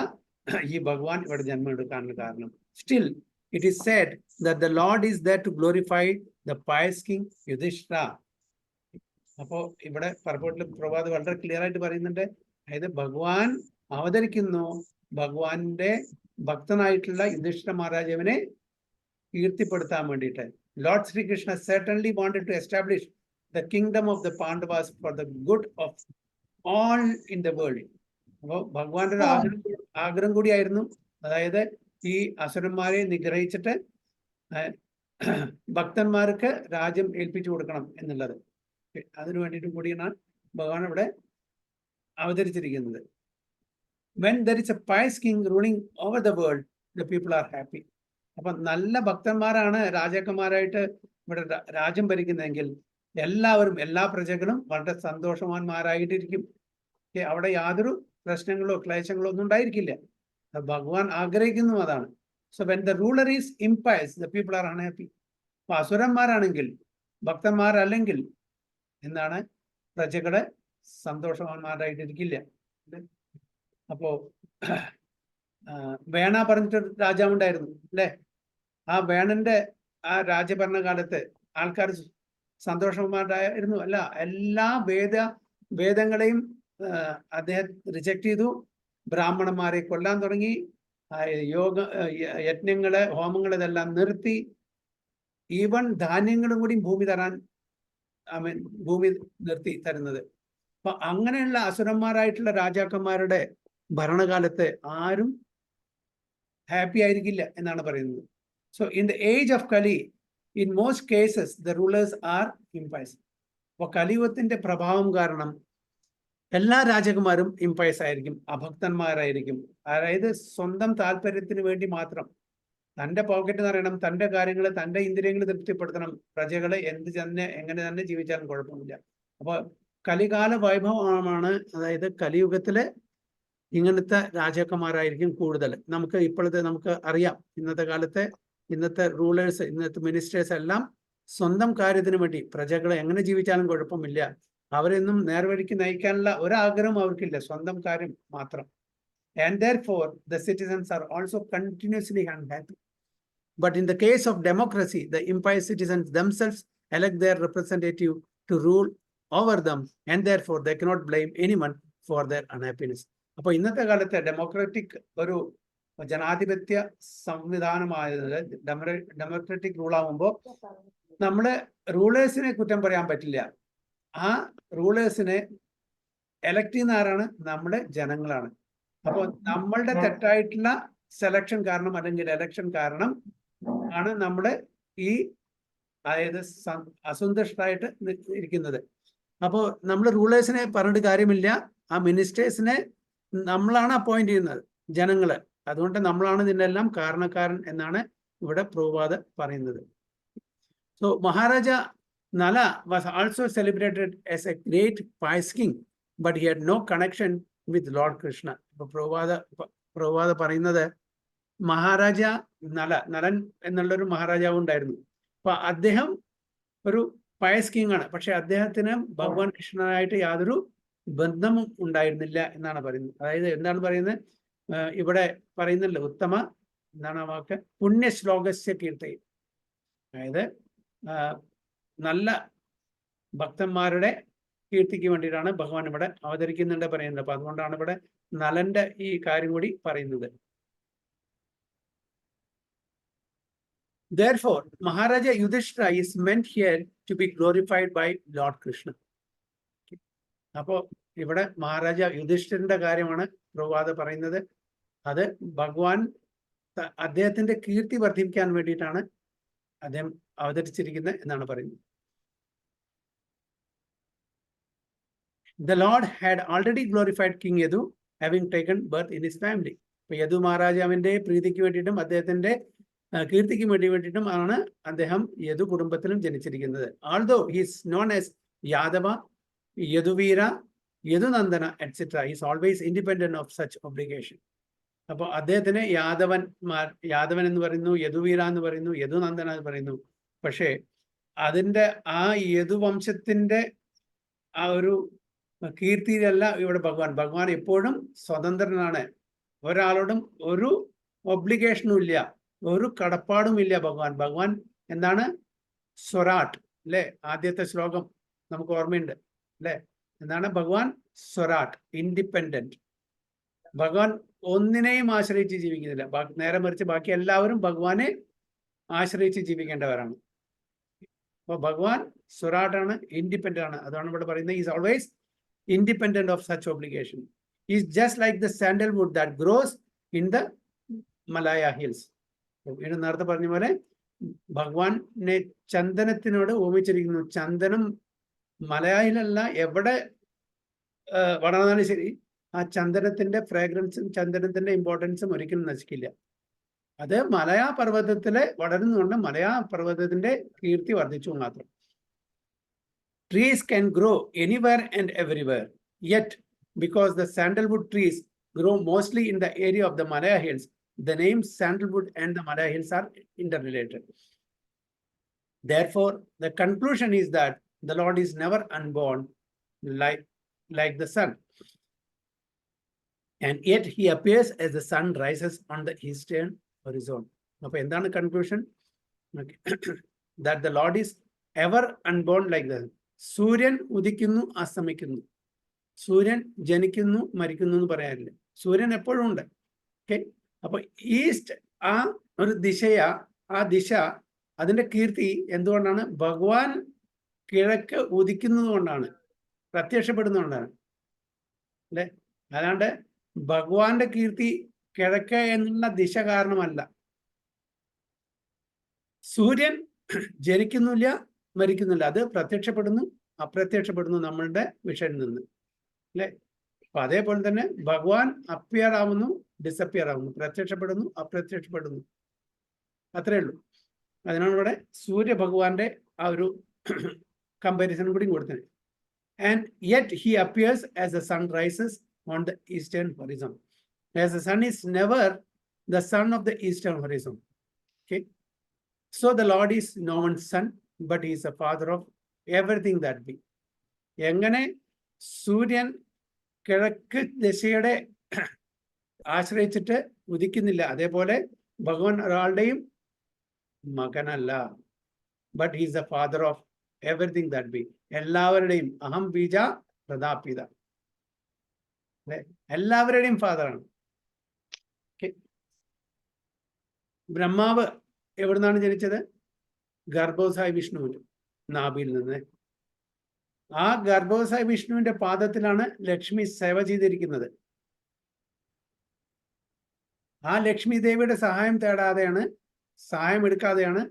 Speaker 1: ഈ ഭഗവാൻ ഇവിടെ ജന്മം എടുക്കാനുള്ള കാരണം. Still it is said that the Lord is there to glorify the pious king Yudhishthira. അപ്പോ ഇവിടെ പർപ്പോട്ടിൽ പ്രഭാത് വളരെ ക്ലിയർ ആയിട്ട് പറയുന്നുണ്ട്. അതായത് ഭഗവാൻ അവതരിക്കുന്നു ഭഗവാന്റെ ഭക്തനായിട്ടുള്ള യുധിഷ്ഠിര മഹാരാജാവിനെ കീർത്തിപ്പെടുത്താൻ വേണ്ടിയിട്ട്. Lord Sri Krishna certainly wanted to establish the kingdom of the Pandavas for the good of all in the world. അപ്പോ ഭഗവാന്റെ ഒരു ആഗ്രഹം കൂടിയായിരുന്നു. അതായത് ഈ അസുരന്മാരെ നിഗ്രഹിച്ചിട്ട് ഭക്തന്മാർക്ക് രാജ്യം ഏൽപ്പിച്ചു കൊടുക്കണം എന്നുള്ളത്. അതിനു വേണ്ടിയിട്ട് കൂടിയാണ് ഭഗവാൻ ഇവിടെ അവതരിച്ചിരിക്കുന്നത്. When there is a pious king ruling over the world, the people are happy. അപ്പൊ നല്ല ഭക്തന്മാരാണ് രാജാക്കന്മാരായിട്ട് ഇവിടെ രാജ്യം ഭരിക്കുന്നതെങ്കിൽ എല്ലാവരും എല്ലാ പ്രജകളും വളരെ സന്തോഷവാന്മാരായിട്ടിരിക്കും. അവിടെ യാതൊരു പ്രശ്നങ്ങളോ ക്ലേശങ്ങളോ ഒന്നും ഉണ്ടായിരിക്കില്ല. ഭഗവാൻ ആഗ്രഹിക്കുന്നു അതാണ്. So when the ruler is impious the people are unhappy. അപ്പൊ അസുരന്മാരാണെങ്കിൽ ഭക്തന്മാരല്ലെങ്കിൽ എന്താണ് പ്രജകളെ സന്തോഷവാന്മാരായിട്ടിരിക്കില്ല. അപ്പോ വേണ പറഞ്ഞിട്ടൊരു രാജാവുണ്ടായിരുന്നു അല്ലെ. ആ വേണന്റെ ആ രാജഭരണകാലത്ത് ആൾക്കാർ സന്തോഷവാന്മാരായിരുന്നു അല്ല. എല്ലാ വേദങ്ങളെയും അദ്ദേഹം റിജക്ട് ചെയ്തു. ബ്രാഹ്മണന്മാരെ കൊല്ലാൻ തുടങ്ങി. യജ്ഞങ്ങള് ഹോമങ്ങൾ ഇതെല്ലാം നിർത്തി. ഈവൻ ധാന്യങ്ങളും കൂടി ഭൂമി നിർത്തി തരുന്നത്. അപ്പൊ അങ്ങനെയുള്ള അസുരന്മാരായിട്ടുള്ള രാജാക്കന്മാരുടെ ഭരണകാലത്ത് ആരും ഹാപ്പി ആയിരിക്കില്ല എന്നാണ് പറയുന്നത്. So in the age of Kali in most cases the rulers are impious. അപ്പൊ കലിയുഗത്തിന്റെ പ്രഭാവം കാരണം എല്ലാ രാജകുമാരും ഇംപയസ് ആയിരിക്കും, അഭക്തന്മാരായിരിക്കും. അതായത് സ്വന്തം താല്പര്യത്തിന് വേണ്ടി മാത്രം, തൻ്റെ പോക്കറ്റ് നിറയണം, തൻ്റെ കാര്യങ്ങൾ, തൻ്റെ ഇന്ദ്രിയങ്ങൾ തൃപ്തിപ്പെടുത്തണം, പ്രജകളെ എങ്ങനെ തന്നെ ജീവിച്ചാലും കുഴപ്പമില്ല. അപ്പോൾ കലികാല വൈഭവമാണ്. അതായത് കലിയുഗത്തിലെ ഇങ്ങനത്തെ രാജാക്കന്മാരായിരിക്കും കൂടുതൽ. നമുക്ക് അറിയാം, ഇന്നത്തെ റൂളേഴ്സ്, ഇന്നത്തെ മിനിസ്റ്റേഴ്സ് എല്ലാം സ്വന്തം കാര്യത്തിന് വേണ്ടി പ്രജകളെ എങ്ങനെ ജീവിച്ചാലും കുഴപ്പമില്ല, അവരെന്നും നേർവഴിക്ക് നയിക്കാനുള്ള ഒരാഗ്രഹം അവർക്കില്ല, സ്വന്തം കാര്യം മാത്രം. And therefore, the citizens are also continuously unhappy. But in the case of democracy, the impious citizens themselves elect their representative to rule over them, and therefore they cannot blame anyone for their unhappiness. അപ്പോൾ ഇന്നത്തെ കാലത്തെ democratic ഒരു ജനാധിപത്യ സംവിധാനമായത് democratic rule ആകുമ്പോൾ നമ്മള് റൂളേഴ്സിനെ കുറ്റം പറയാൻ പറ്റില്ല. ആ റൂളേഴ്സിനെ എലക്ട് ചെയ്യുന്ന ആരാണ്? നമ്മുടെ ജനങ്ങളാണ്. അപ്പോൾ നമ്മളുടെ തെറ്റായിട്ടുള്ള സെലക്ഷൻ കാരണം അല്ലെങ്കിൽ എലക്ഷൻ കാരണം ആണ് നമ്മുടെ ഈ അതായത് അസന്തുഷ്ടരായിട്ട് ഇരിക്കുന്നത്. അപ്പോൾ നമ്മൾ റൂളേഴ്സിനെ പറഞ്ഞിട്ട് കാര്യമില്ല. ആ മിനിസ്റ്റേഴ്സിനെ നമ്മളാണ് അപ്പോയിന്റ് ചെയ്യുന്നത്, ജനങ്ങള്. അതുകൊണ്ട് നമ്മളാണ് ഇതിനെല്ലാം കാരണക്കാരൻ എന്നാണ് ഇവിടെ പ്രഭുപാദ് പറയുന്നത്. So Maharaja Nala was also celebrated as a great pious king, but he had no connection with Lord Krishna. ഇപ്പൊ പ്രഭുപാദ പറയുന്നത് മഹാരാജ നലൻ എന്നുള്ളൊരു മഹാരാജാവ് ഉണ്ടായിരുന്നു. അപ്പൊ അദ്ദേഹം ഒരു പയസ് കിങ് ആണ്, പക്ഷെ അദ്ദേഹത്തിന് ഭഗവാൻ കൃഷ്ണനായിട്ട് യാതൊരു ബന്ധവും ഉണ്ടായിരുന്നില്ല എന്നാണ് പറയുന്നത്. അതായത് എന്താണ് പറയുന്നത് ഇവിടെ പറയുന്നല്ലോ, ഉത്തമ എന്താണ് ആ വാക്ക്, പുണ്യശ്ലോകസ്യ കീർത്തി. അതായത് നല്ല ഭക്തന്മാരുടെ കീർത്തിക്ക് വേണ്ടിയിട്ടാണ് ഭഗവാൻ ഇവിടെ അവതരിക്കുന്നുണ്ട് പറയുന്നത്. അപ്പൊ അതുകൊണ്ടാണ് ഇവിടെ നലന്റെ ഈ കാര്യം കൂടി പറയുന്നത്. Therefore, Maharaja Yudhishthira is meant here to be glorified by Lord Krishna. അപ്പോ ഇവിടെ മഹാരാജ യുധിഷ്ഠിരന്റെ കാര്യമാണ് പ്രഭുപാദ പറയുന്നത്. അത് ഭഗവാൻ അദ്ദേഹത്തിന്റെ കീർത്തി വർദ്ധിപ്പിക്കാൻ വേണ്ടിയിട്ടാണ് അദ്ദേഹം അവതരിച്ചിരിക്കുന്നത് എന്നാണ് പറയുന്നത്. The Lord had already glorified King Yadu, having taken birth in his family. അപ്പൊ യദു മഹാരാജാവിന്റെ പ്രീതിക്ക് വേണ്ടിയിട്ടും അദ്ദേഹത്തിന്റെ കീർത്തിക്ക് വേണ്ടിയിട്ടും ആണ് അദ്ദേഹം യദു കുടുംബത്തിലും ജനിച്ചിരിക്കുന്നത്. Although he's known as Yadava, Yaduvira, Yadunandana etcetera, is always independent of such obligation. അപ്പോൾ അദ്ദേഹത്തിന് യാദവൻ എന്ന് പറയുന്നു, യദുവീര എന്ന് പറയുന്നു, യദുനന്ദന എന്ന് പറയുന്നു. പക്ഷേ അതിൻ്റെ ആ യദുവംശത്തിന്റെ ആ ഒരു കീർത്തിയിലല്ല ഇവിടെ ഭഗവാൻ എപ്പോഴും സ്വതന്ത്രനാണ്. ഒരാളോടും ഒരു ഒബ്ലിഗേഷനും ഇല്ല, ഒരു കടപ്പാടും ഇല്ല. ഭഗവാൻ എന്താണ്? സ്വരാട്ട് അല്ലെ? ആദ്യത്തെ ശ്ലോകം നമുക്ക് ഓർമ്മയുണ്ട് അല്ലെ? എന്താണ് ഭഗവാൻ? സ്വരാട്ട്, ഇൻഡിപെൻഡന്റ്. ഭഗവാൻ ഒന്നിനെയും ആശ്രയിച്ച് ജീവിക്കുന്നില്ല. നേരെ മറിച്ച് ബാക്കി എല്ലാവരും ഭഗവാനെ ആശ്രയിച്ച് ജീവിക്കേണ്ടവരാണ്. അപ്പൊ ഭഗവാൻ സ്വരാട്ടാണ്, ഇൻഡിപെൻഡന്റ് ആണ്. അതാണ് ഇവിടെ പറയുന്നത്, is always independent of such obligation. Is just like the sandalwood that gross in the Malaya hills. നേരത്തെ പറഞ്ഞ പോലെ ഭഗവാനെ ചന്ദനത്തിനോട് ഓമിച്ചിരിക്കുന്നു. ചന്ദനം മലയായിലല്ല എവിടെ വളർന്നാലും ശരി, ആ ചന്ദനത്തിന്റെ ഫ്രാഗ്രൻസും ചന്ദനത്തിന്റെ ഇമ്പോർട്ടൻസും ഒരിക്കലും നശിക്കില്ല. അത് മലയാ പർവ്വതത്തില് വളരുന്നുകൊണ്ട് മലയാ പർവ്വതത്തിന്റെ കീർത്തി വർദ്ധിച്ചു മാത്രം. Trees can grow anywhere and everywhere, yet because the sandalwood trees grow mostly in the area of the Malaya Hills, the names sandalwood and the Malaya Hills are interrelated. Therefore, the conclusion is that the Lord is never unborn like the sun. And yet he appears as the sun rises on the eastern horizon. Now, എന്താണ് conclusion? That the Lord is ever unborn like the sun. സൂര്യൻ ഉദിക്കുന്നു, അസ്തമിക്കുന്നു. സൂര്യൻ ജനിക്കുന്നു, മരിക്കുന്നു എന്ന് പറയാറില്ല. സൂര്യൻ എപ്പോഴും ഉണ്ട്. ഓക്കെ, അപ്പൊ ഈസ്റ്റ് ആ ഒരു ആ ദിശ അതിന്റെ കീർത്തി എന്തുകൊണ്ടാണ്? ഭഗവാൻ കിഴക്ക് ഉദിക്കുന്നത് കൊണ്ടാണ്, പ്രത്യക്ഷപ്പെടുന്നതുകൊണ്ടാണ് അല്ലെ? അല്ലാണ്ട് ഭഗവാന്റെ കീർത്തി കിഴക്ക് എന്നുള്ള ദിശ കാരണമല്ല. സൂര്യൻ ജനിക്കുന്നില്ല, മരിക്കുന്നില്ല, അത് പ്രത്യക്ഷപ്പെടുന്നു, അപ്രത്യക്ഷപ്പെടുന്നു നമ്മളുടെ വിഷയിൽ നിന്ന് അല്ലെ? അപ്പൊ അതേപോലെ തന്നെ ഭഗവാൻ അപ്പിയർ ആവുന്നു, ഡിസപ്പിയർ ആവുന്നു, പ്രത്യക്ഷപ്പെടുന്നു, അപ്രത്യക്ഷപ്പെടുന്നു, അത്രേ ഉള്ളൂ. അതിനാണ് ഇവിടെ സൂര്യ ഭഗവാന്റെ ആ ഒരു കമ്പാരിസൺ കൂടി കൊടുത്തത്. And yet he appears as the sun rises on the eastern horizon, as the sun is never the son of the eastern horizon. Okay, so the Lord is no one's son, but he is the father of everything that be. എങ്ങനെ സൂര്യൻ കിഴക്ക് ദിശയുടെ ആശ്രയിച്ചിട്ട് ഉദിക്കുന്നില്ല, അതേപോലെ ഭഗവാൻ ഒരാളുടെയും മകനല്ല, but he is the father of everything that be. എല്ലാവരുടെയും അഹം ബീജ പ്രതാപിത, എല്ലാവരുടെയും ഫാദറാണ്. ബ്രഹ്മാവ് എവിടുന്നാണ് ജനിച്ചത്? ഗർഭോസായി വിഷ്ണുവിന്റെ നാഭിയിൽ നിന്ന്. ആ ഗർഭോസായി വിഷ്ണുവിന്റെ പാദത്തിലാണ് ലക്ഷ്മി സേവ ചെയ്തിരിക്കുന്നത്. ആ ലക്ഷ്മി ദേവിയുടെ സഹായം എടുക്കാതെയാണ്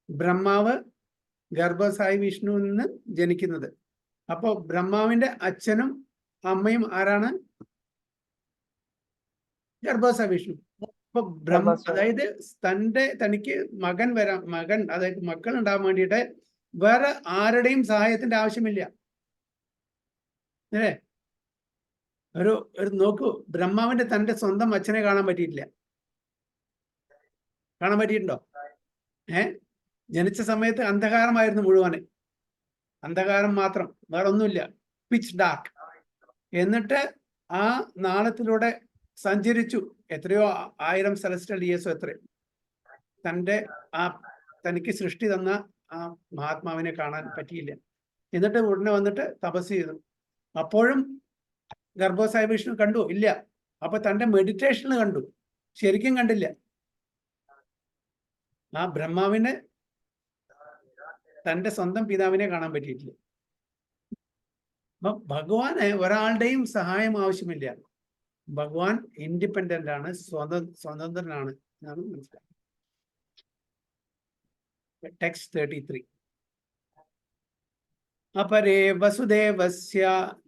Speaker 1: ബ്രഹ്മാവ് ഗർഭോസായി വിഷ്ണുവിൽ നിന്ന് ജനിക്കുന്നത്. അപ്പോ ബ്രഹ്മാവിന്റെ അച്ഛനും അമ്മയും ആരാണ്? ഗർഭോസായി വിഷ്ണു. അപ്പൊ അതായത് തനിക്ക് അതായത് മക്കൾ ഉണ്ടാവാൻ വേണ്ടിയിട്ട് വേറെ ആരുടെയും സഹായത്തിന്റെ ആവശ്യമില്ല അല്ലേ? ഒരു നോക്കൂ, ബ്രഹ്മാവിന്റെ തന്റെ സ്വന്തം അച്ഛനെ കാണാൻ പറ്റിയിട്ടുണ്ടോ? ജനിച്ച സമയത്ത് അന്ധകാരമായിരുന്നു മുഴുവന്, അന്ധകാരം മാത്രം, വേറെ ഒന്നുമില്ല, പിച്ച് ഡാർക്ക്. എന്നിട്ട് ആ നാളത്തിലൂടെ സഞ്ചരിച്ചു എത്രയോ 1000 സെലസ്റ്റിയൽ ഇയേഴ്സോ എത്രയോ, തനിക്ക് സൃഷ്ടി തന്ന ആ മഹാത്മാവിനെ കാണാൻ പറ്റിയില്ല. എന്നിട്ട് ഉടനെ വന്നിട്ട് തപസ് ചെയ്തു. അപ്പോഴും ഗർഭോസായി വിഷ്ണു കണ്ടു ഇല്ല. അപ്പൊ തന്റെ മെഡിറ്റേഷനിൽ കണ്ടു, ശരിക്കും കണ്ടില്ല. ആ ബ്രഹ്മാവിന് തന്റെ സ്വന്തം പിതാവിനെ കാണാൻ പറ്റിയിട്ടില്ല. അപ്പൊ ഭഗവാന് ഒരാളുടെയും സഹായം ആവശ്യമില്ല. ഭഗവാൻ ഇൻഡിപെൻഡന്റ് ആണ്, സ്വതന്ത്രനാണ് എന്നാണ് മനസ്സിലാക്കുന്നത്. ടെക്സ്റ്റ് 33. അപരേ വസുദേവസ്യ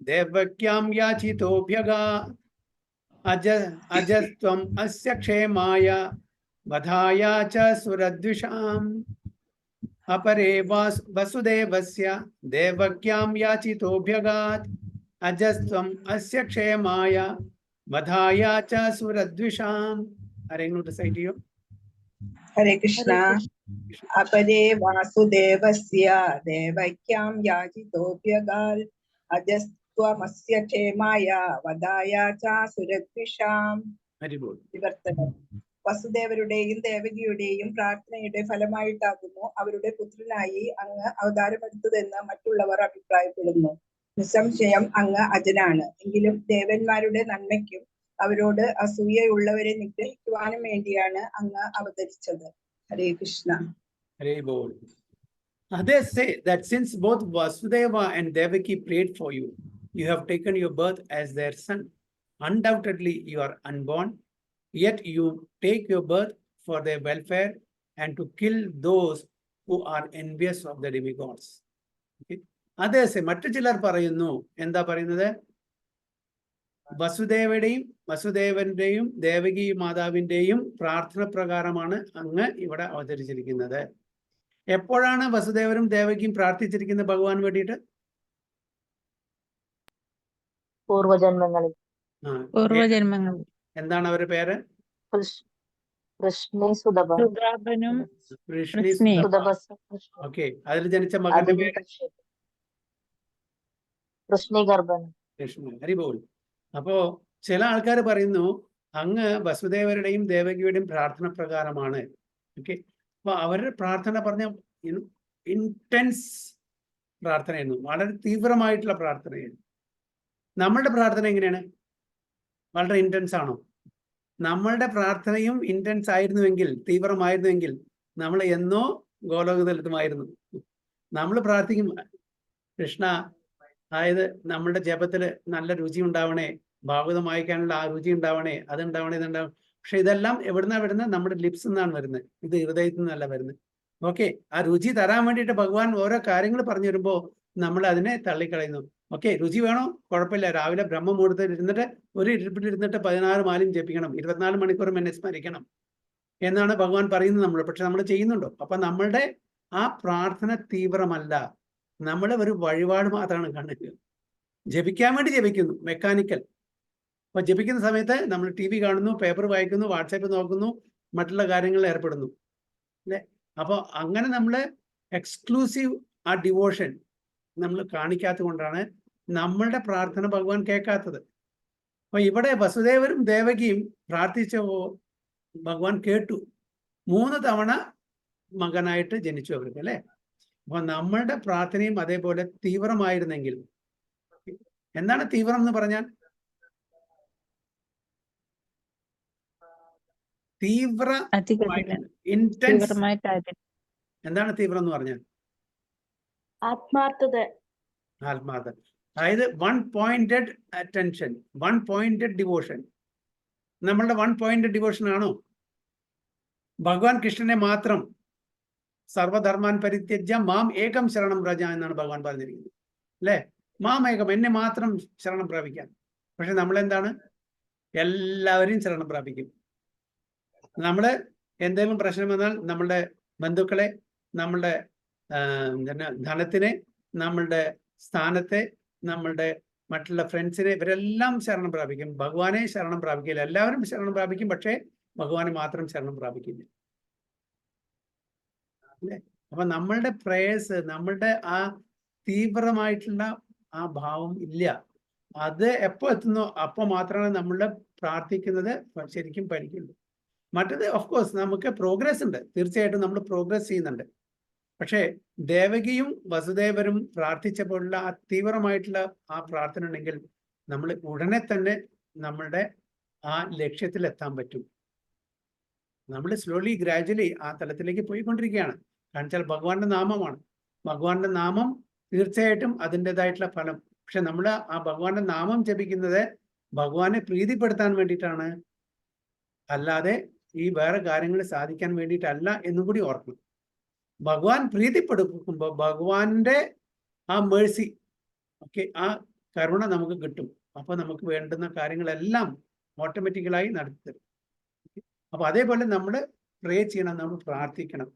Speaker 1: ദേവക്യാം യാചിതോഭ്യഗാ അജസ്ത്വം അസ്യ ക്ഷേമായ വധായ ച സുരദ്വിഷാം അപരേ വസുദേവസ്യ ദേവക്യാം യാചിതോഭ്യഗാത് അജസ്ത്വം അസ്യ ക്ഷേമായ വധായ ച സുരദ്വിഷാം. ആരെങ്കിലും ഡിസൈഡ് ചെയ്യോ?
Speaker 6: ഹരേ കൃഷ്ണ. അപരേ വാസുദേവസ്യ ദേവക്യാം യാചിതോഭ്യഗാൽ അജസ്ത്വമസ്യ ക്ഷേമായ വദായ ച സുരദ്വിഷാം. വിവർത്തനം. വസുദേവരുടെയും ദേവകിയുടെയും പ്രാർത്ഥനയുടെ ഫലമായിട്ടാകുന്നു അവരുടെ പുത്രനായി അങ്ങ് അവതാരമെടുത്തതെന്ന് മറ്റുള്ളവർ അഭിപ്രായപ്പെടുന്നു. നിസ്സംശയം അങ്ങ് അജനാണ്. എങ്കിലും ദേവന്മാരുടെ നന്മയ്ക്കും അവരോട് അസൂയയുള്ളവരെ നിഗ്രഹിക്കുവാനും വേണ്ടിയാണ് അങ്ങ് അവതരിച്ചത്. ഹരേ Krishna.
Speaker 1: Hare Bol. Others say that since both Vasudeva and Devaki prayed for you, you have taken your birth as their son. Undoubtedly, you are unborn, yet you take your birth for their welfare and to kill those who are envious of the demigods. Okay? Others say, മറ്റു ചിലർ പറയുന്നു, എന്താ പറയുന്നത്? വസുദേവന്റെയും ദേവകി മാതാവിന്റെയും പ്രാർത്ഥന പ്രകാരമാണ് അങ്ങ് ഇവിടെ അവതരിച്ചിരിക്കുന്നത്. എപ്പോഴാണ് വസുദേവരും ദേവകിയും പ്രാർത്ഥിച്ചിരിക്കുന്നത് ഭഗവാൻ വേണ്ടിയിട്ട്?
Speaker 7: പൂർവജന്മങ്ങളിൽ.
Speaker 2: പൂർവജന്മങ്ങളിൽ.
Speaker 1: എന്താണ് അവരുടെ പേര്? ഓക്കെ. അതിൽ ജനിച്ച മകന്റെ പേര് കൃഷ്ണ. ഹരിബോൾ. അപ്പോ ചില ആൾക്കാർ പറയുന്നു അങ്ങ് വസുദേവരുടെയും ദേവകിയുടെയും പ്രാർത്ഥന പ്രകാരമാണ്. ഓക്കെ. അപ്പൊ അവരുടെ പ്രാർത്ഥന പറഞ്ഞ ഇന്റൻസ് പ്രാർത്ഥനയായിരുന്നു, വളരെ തീവ്രമായിട്ടുള്ള പ്രാർത്ഥനയായിരുന്നു. നമ്മളുടെ പ്രാർത്ഥന എങ്ങനെയാണ്? വളരെ ഇന്റൻസ് ആണോ? നമ്മളുടെ പ്രാർത്ഥനയും ഇന്റൻസ് ആയിരുന്നുവെങ്കിൽ, തീവ്രമായിരുന്നുവെങ്കിൽ നമ്മൾ എന്നോ ഗോലോകതലത്തുമായിരുന്നു. നമ്മൾ പ്രാർത്ഥിക്കും കൃഷ്ണ, അതായത് നമ്മളുടെ ജപത്തിൽ നല്ല രുചി ഉണ്ടാവണേ, ഭാഗവതം വായിക്കാനുള്ള ആ രുചി ഉണ്ടാവണേ, അതുണ്ടാവണേ, ഇതുണ്ടാവണം. പക്ഷെ ഇതെല്ലാം എവിടുന്നാ വരുന്നത്? നമ്മുടെ ലിപ്സ് നിന്നാണ് വരുന്നത്, ഇത് ഹൃദയത്തിൽ നിന്നല്ല വരുന്നത്. ഓക്കെ. ആ രുചി തരാൻ വേണ്ടിയിട്ട് ഭഗവാൻ ഓരോ കാര്യങ്ങൾ പറഞ്ഞു വരുമ്പോൾ നമ്മൾ അതിനെ തള്ളിക്കളയുന്നു. ഓക്കെ, രുചി വേണോ? കുഴപ്പമില്ല. രാവിലെ ബ്രഹ്മമുഹൂർത്തത്തിൽ ഇരുന്നിട്ട് ഒരു ഇരുപ്പിലിരുന്നിട്ട് 16 മാലയും ജപിക്കണം, 24 മണിക്കൂറും എന്നെ സ്മരിക്കണം എന്നാണ് ഭഗവാൻ പറയുന്നത് നമ്മൾ. പക്ഷെ നമ്മൾ ചെയ്യുന്നുണ്ടോ? അപ്പൊ നമ്മളുടെ ആ പ്രാർത്ഥന തീവ്രമല്ല, നമ്മൾ ഒരു വഴിപാട് മാത്രമാണ് കണ്ടിട്ട് ജപിക്കാൻ വേണ്ടി ജപിക്കുന്നു, മെക്കാനിക്കൽ. അപ്പൊ ജപിക്കുന്ന സമയത്ത് നമ്മൾ TV കാണുന്നു, പേപ്പർ വായിക്കുന്നു, വാട്സാപ്പ് നോക്കുന്നു, മറ്റുള്ള കാര്യങ്ങളിൽ ഏർപ്പെടുന്നു, അല്ലെ? അപ്പോൾ അങ്ങനെ നമ്മൾ എക്സ്ക്ലൂസീവ് ആ ഡിവോഷൻ നമ്മൾ കാണിക്കാത്തത് കൊണ്ടാണ് നമ്മളുടെ പ്രാർത്ഥന ഭഗവാൻ കേൾക്കാത്തത്. അപ്പൊ ഇവിടെ വസുദേവരും ദേവകിയും പ്രാർത്ഥിച്ചപ്പോൾ ഭഗവാൻ കേട്ടു. 3 തവണ മകനായിട്ട് ജനിച്ചു അവർക്ക്, അല്ലെ? അപ്പൊ നമ്മളുടെ പ്രാർത്ഥനയും അതേപോലെ തീവ്രമായിരുന്നെങ്കിൽ, എന്താണ് തീവ്രം എന്ന് പറഞ്ഞാൽ? ഇന്റൻസ്. എന്താണ് തീവ്രം എന്ന് പറഞ്ഞാൽ?
Speaker 4: ആത്മാർത്ഥത.
Speaker 1: അതായത് 1 pointed attention, 1 pointed devotion. നമ്മളുടെ 1 pointed devotion ആണോ? ഭഗവാൻ കൃഷ്ണനെ മാത്രം സർവധർമാൻ പരിത്യജ്യ മാം ഏകം ശരണം വ്രജ എന്നാണ് ഭഗവാൻ പറഞ്ഞിരിക്കുന്നത്, അല്ലെ? മാം ഏകം, എന്നെ മാത്രം ശരണം പ്രാപിക്കാൻ. പക്ഷെ നമ്മളെന്താണ്? എല്ലാവരെയും ശരണം പ്രാപിക്കും. നമ്മള് എന്തെങ്കിലും പ്രശ്നം വന്നാൽ നമ്മളുടെ ബന്ധുക്കളെ, നമ്മളുടെ ധനത്തിനെ, നമ്മളുടെ സ്ഥാനത്തെ, നമ്മളുടെ മറ്റുള്ള ഫ്രണ്ട്സിനെ, ഇവരെല്ലാം ശരണം പ്രാപിക്കും. ഭഗവാനെ ശരണം പ്രാപിക്കില്ല. എല്ലാവരും ശരണം പ്രാപിക്കും, പക്ഷേ ഭഗവാനെ മാത്രം ശരണം പ്രാപിക്കില്ല, അല്ലേ? അപ്പൊ നമ്മളുടെ പ്രേയേഴ്സ്, നമ്മളുടെ ആ തീവ്രമായിട്ടുള്ള ആ ഭാവം ഇല്ല. അത് എപ്പോ എത്തുന്നോ അപ്പോൾ മാത്രമാണ് നമ്മളുടെ പ്രാർത്ഥിക്കുന്നത് ശരിക്കും പഠിക്കുള്ളൂ. മറ്റത് ഓഫ്കോഴ്സ് നമുക്ക് പ്രോഗ്രസ് ഉണ്ട്, തീർച്ചയായിട്ടും നമ്മൾ പ്രോഗ്രസ് ചെയ്യുന്നുണ്ട്. പക്ഷേ ദേവകിയും വസുദേവരും പ്രാർത്ഥിച്ചപ്പോഴുള്ള ആ തീവ്രമായിട്ടുള്ള ആ പ്രാർത്ഥന ഉണ്ടെങ്കിൽ നമ്മൾ ഉടനെ തന്നെ നമ്മളുടെ ആ ലക്ഷ്യത്തിൽ എത്താൻ പറ്റും. നമ്മൾ സ്ലോലി ഗ്രാജുവലി ആ തലത്തിലേക്ക് പോയിക്കൊണ്ടിരിക്കുകയാണ്. കാരണം വെച്ചാൽ ഭഗവാന്റെ നാമമാണ്. ഭഗവാന്റെ നാമം തീർച്ചയായിട്ടും അതിൻ്റെതായിട്ടുള്ള ഫലം. പക്ഷെ നമ്മൾ ആ ഭഗവാന്റെ നാമം ജപിക്കുന്നത് ഭഗവാനെ പ്രീതിപ്പെടുത്താൻ വേണ്ടിയിട്ടാണ്, അല്ലാതെ ഈ വേറെ കാര്യങ്ങൾ സാധിക്കാൻ വേണ്ടിയിട്ടല്ല എന്നും കൂടി ഓർക്കണം. ഭഗവാൻ പ്രീതിപ്പെടുക്കുമ്പോൾ ഭഗവാന്റെ ആ മേഴ്സി, ഓക്കെ, ആ കരുണ നമുക്ക് കിട്ടും. അപ്പോൾ നമുക്ക് വേണ്ടുന്ന കാര്യങ്ങളെല്ലാം ഓട്ടോമാറ്റിക്കലായി നടത്തിത്തരും. അപ്പൊ അതേപോലെ നമ്മൾ പ്രേ ചെയ്യണം, നമ്മൾ പ്രാർത്ഥിക്കണം.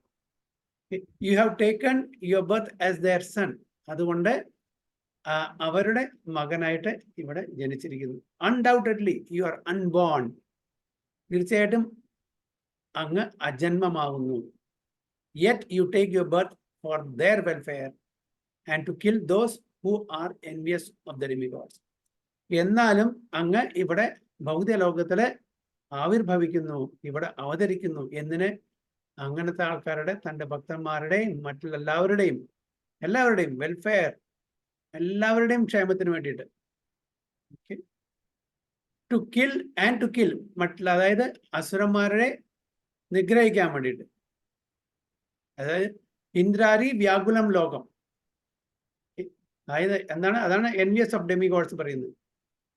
Speaker 1: You have taken your birth as their son. അതുകൊണ്ട് അവരുടെ മകനായിട്ട് ഇവിടെ ജനിച്ചിരിക്കുന്നു. Undoubtedly you are unborn. തീർച്ചയായിട്ടും അങ്ങ് അജന്മമാവുന്നു. Yet you take your birth for their welfare and to kill those who are envious of the demigods. എന്നാലും അങ്ങ് ഇവിടെ ഭൗതിക ലോകത്തില് ആവിർഭവിക്കുന്നു, ഇവിടെ അവതരിക്കുന്നു. എന്തിന്? അങ്ങനത്തെ ആൾക്കാരുടെ, തൻ്റെ ഭക്തന്മാരുടെയും മറ്റുള്ള എല്ലാവരുടെയും വെൽഫെയർ, എല്ലാവരുടെയും ക്ഷേമത്തിന് വേണ്ടിയിട്ട്. To kill and to kill, മറ്റുള്ള അതായത് അസുരന്മാരെ നിഗ്രഹിക്കാൻ വേണ്ടിയിട്ട്. അതായത് ഇന്ദ്രാരി വ്യാകുലം ലോകം. അതായത് എന്താണ്? അതാണ് envious ഓഫ് ഡെമിഗോഡ്സ് പറയുന്നത്.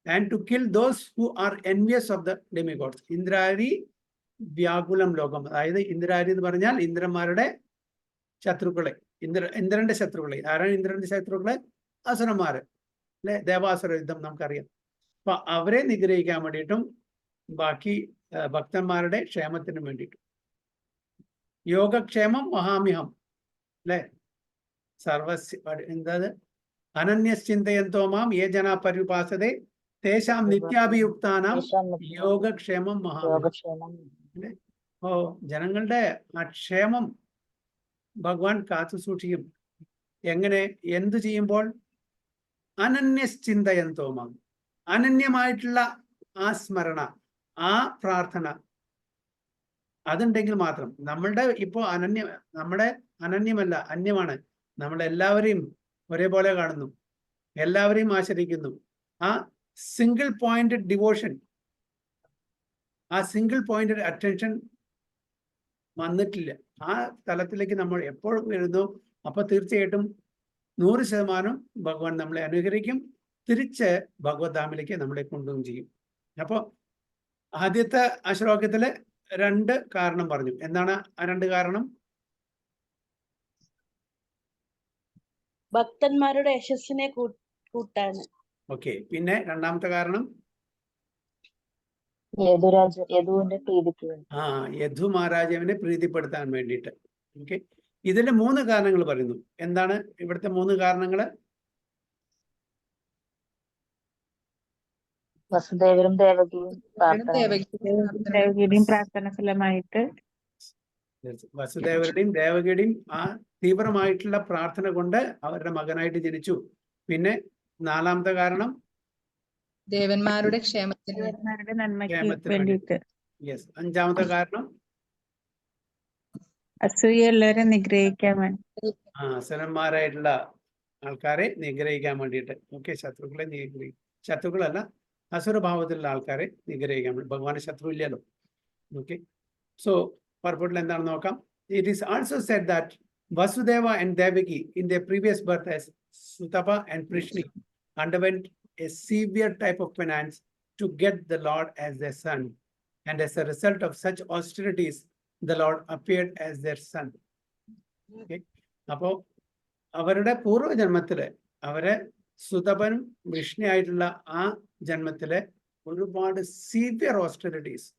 Speaker 1: And to kill those who are envious of the demigods. ഇന്ദ്രാരി വ്യാകുലം ലോകം. അതായത് ഇന്ദ്രാരി എന്ന് പറഞ്ഞാൽ ഇന്ദ്രന്മാരുടെ ശത്രുക്കളെ, ഇന്ദ്രന്റെ ശത്രുക്കളെ. ആരാണ് ഇന്ദ്രന്റെ ശത്രുക്കളെ? അസുരന്മാര്, അല്ലെ? ദേവാസുര യുദ്ധം നമുക്കറിയാം. അപ്പൊ അവരെ നിഗ്രഹിക്കാൻ വേണ്ടിയിട്ടും ബാക്കി ഭക്തന്മാരുടെ ക്ഷേമത്തിനും വേണ്ടിയിട്ടും. യോഗക്ഷേമം മഹാമിഹം, അല്ലെ? സർവസ്യ എന്താത്? അനന്യശ്ചിന്തയന്തോ മാം യേ ജനാ പര്യുപാസതേ തേഷാം നിത്യാഭിയുക്താനാം യോഗക്ഷേമം മഹാമിഹം.
Speaker 7: യോഗക്ഷേമം.
Speaker 1: ഓ, ജനങ്ങളുടെ ആ ക്ഷേമം ഭഗവാൻ കാത്തു സൂക്ഷിക്കും. എങ്ങനെ? എന്തു ചെയ്യുമ്പോൾ? അനന്യശ്ചിന്തയന്തോ മാം. അനന്യമായിട്ടുള്ള ആ സ്മരണ, ആ പ്രാർത്ഥന അതുണ്ടെങ്കിൽ മാത്രം. നമ്മളുടെ ഇപ്പോൾ നമ്മുടെ അനന്യമല്ല, അന്യമാണ്. നമ്മളെല്ലാവരെയും ഒരേപോലെ കാണുന്നു, എല്ലാവരെയും ആശ്രയിക്കുന്നു. ആ സിംഗിൾ പോയിന്റഡ് ഡിവോഷൻ, ആ സിംഗിൾ പോയിന്റഡ് അറ്റൻഷൻ വന്നിട്ടില്ല. ആ തലത്തിലേക്ക് നമ്മൾ എപ്പോഴും വരുന്നു, അപ്പൊ തീർച്ചയായിട്ടും 100% ഭഗവാൻ നമ്മളെ അനുഗ്രഹിക്കും. തിരിച്ച് ഭഗവത്ധാമിലേക്ക് നമ്മളെ കൊണ്ടുപോവുകയും ചെയ്യും. അപ്പോൾ ആദ്യത്തെ ആ ശ്ലോകത്തില് 2 കാരണം പറഞ്ഞു. എന്താണ് ആ 2 കാരണം?
Speaker 4: ഭക്തന്മാരുടെ യശസ്സിനെ കൂട്ടാണ്.
Speaker 1: ഓക്കെ. പിന്നെ രണ്ടാമത്തെ കാരണം?
Speaker 7: യദുവിന്റെ പ്രീതിക്ക് വേണ്ടി.
Speaker 1: യദു മഹാരാജാവിനെ പ്രീതിപ്പെടുത്താൻ വേണ്ടിയിട്ട്. ഓക്കെ. ഇതിന്റെ 3 കാരണങ്ങൾ പറയുന്നു. എന്താണ് ഇവിടുത്തെ 3 കാരണങ്ങള്?
Speaker 7: വസുദേവരും ദേവകിയും
Speaker 5: ദേവകിയുടെയും പ്രാർത്ഥന ഫലമായിട്ട്.
Speaker 1: വസുദേവരുടെയും ദേവകിയുടെയും ആ തീവ്രമായിട്ടുള്ള പ്രാർത്ഥന കൊണ്ട് അവരുടെ മകനായിട്ട് ജനിച്ചു. പിന്നെ 4ാമത്തെ കാരണം?
Speaker 2: ദേവന്മാരുടെ ക്ഷേമത്തിന്
Speaker 5: ദേവന്മാരുടെ നന്മയ്ക്ക്
Speaker 1: ക്ഷേമത്തിന്
Speaker 5: വേണ്ടിയിട്ട്.
Speaker 1: യെസ്. 5ാമത്തെ കാരണം?
Speaker 5: അസൂയുള്ളവരെ നിഗ്രഹിക്കാൻ വേണ്ടി.
Speaker 1: അസുരന്മാരായിട്ടുള്ള ആൾക്കാരെ നിഗ്രഹിക്കാൻ വേണ്ടിയിട്ട്. ഓക്കെ. ശത്രുക്കളല്ല, അസുരഭാവത്തിലുള്ള ആൾക്കാരെ നിഗ്രഹിക്കാൻ വേണ്ടി. ഭഗവാന്റെ ശത്രു ഇല്ലല്ലോ. ഓക്കെ. സോ പർപ്പട്ടിൽ എന്താണെന്ന് നോക്കാം. It is also said that Vasudeva and Devaki in the previous birth as Sutapa and Prishni underwent a severe type of penance to get the Lord as their son, and as a result of such austerities the Lord appeared as their son. Okay. അപ്പോ അവരുടെ പൂർവ്വജന്മത്തില് അവരെ സുതപനും വൃഷ്ണിയായിട്ടുള്ള ആ ജന്മത്തിലെ ഒരുപാട് severe ഓസ്റ്ററിറ്റീസ്,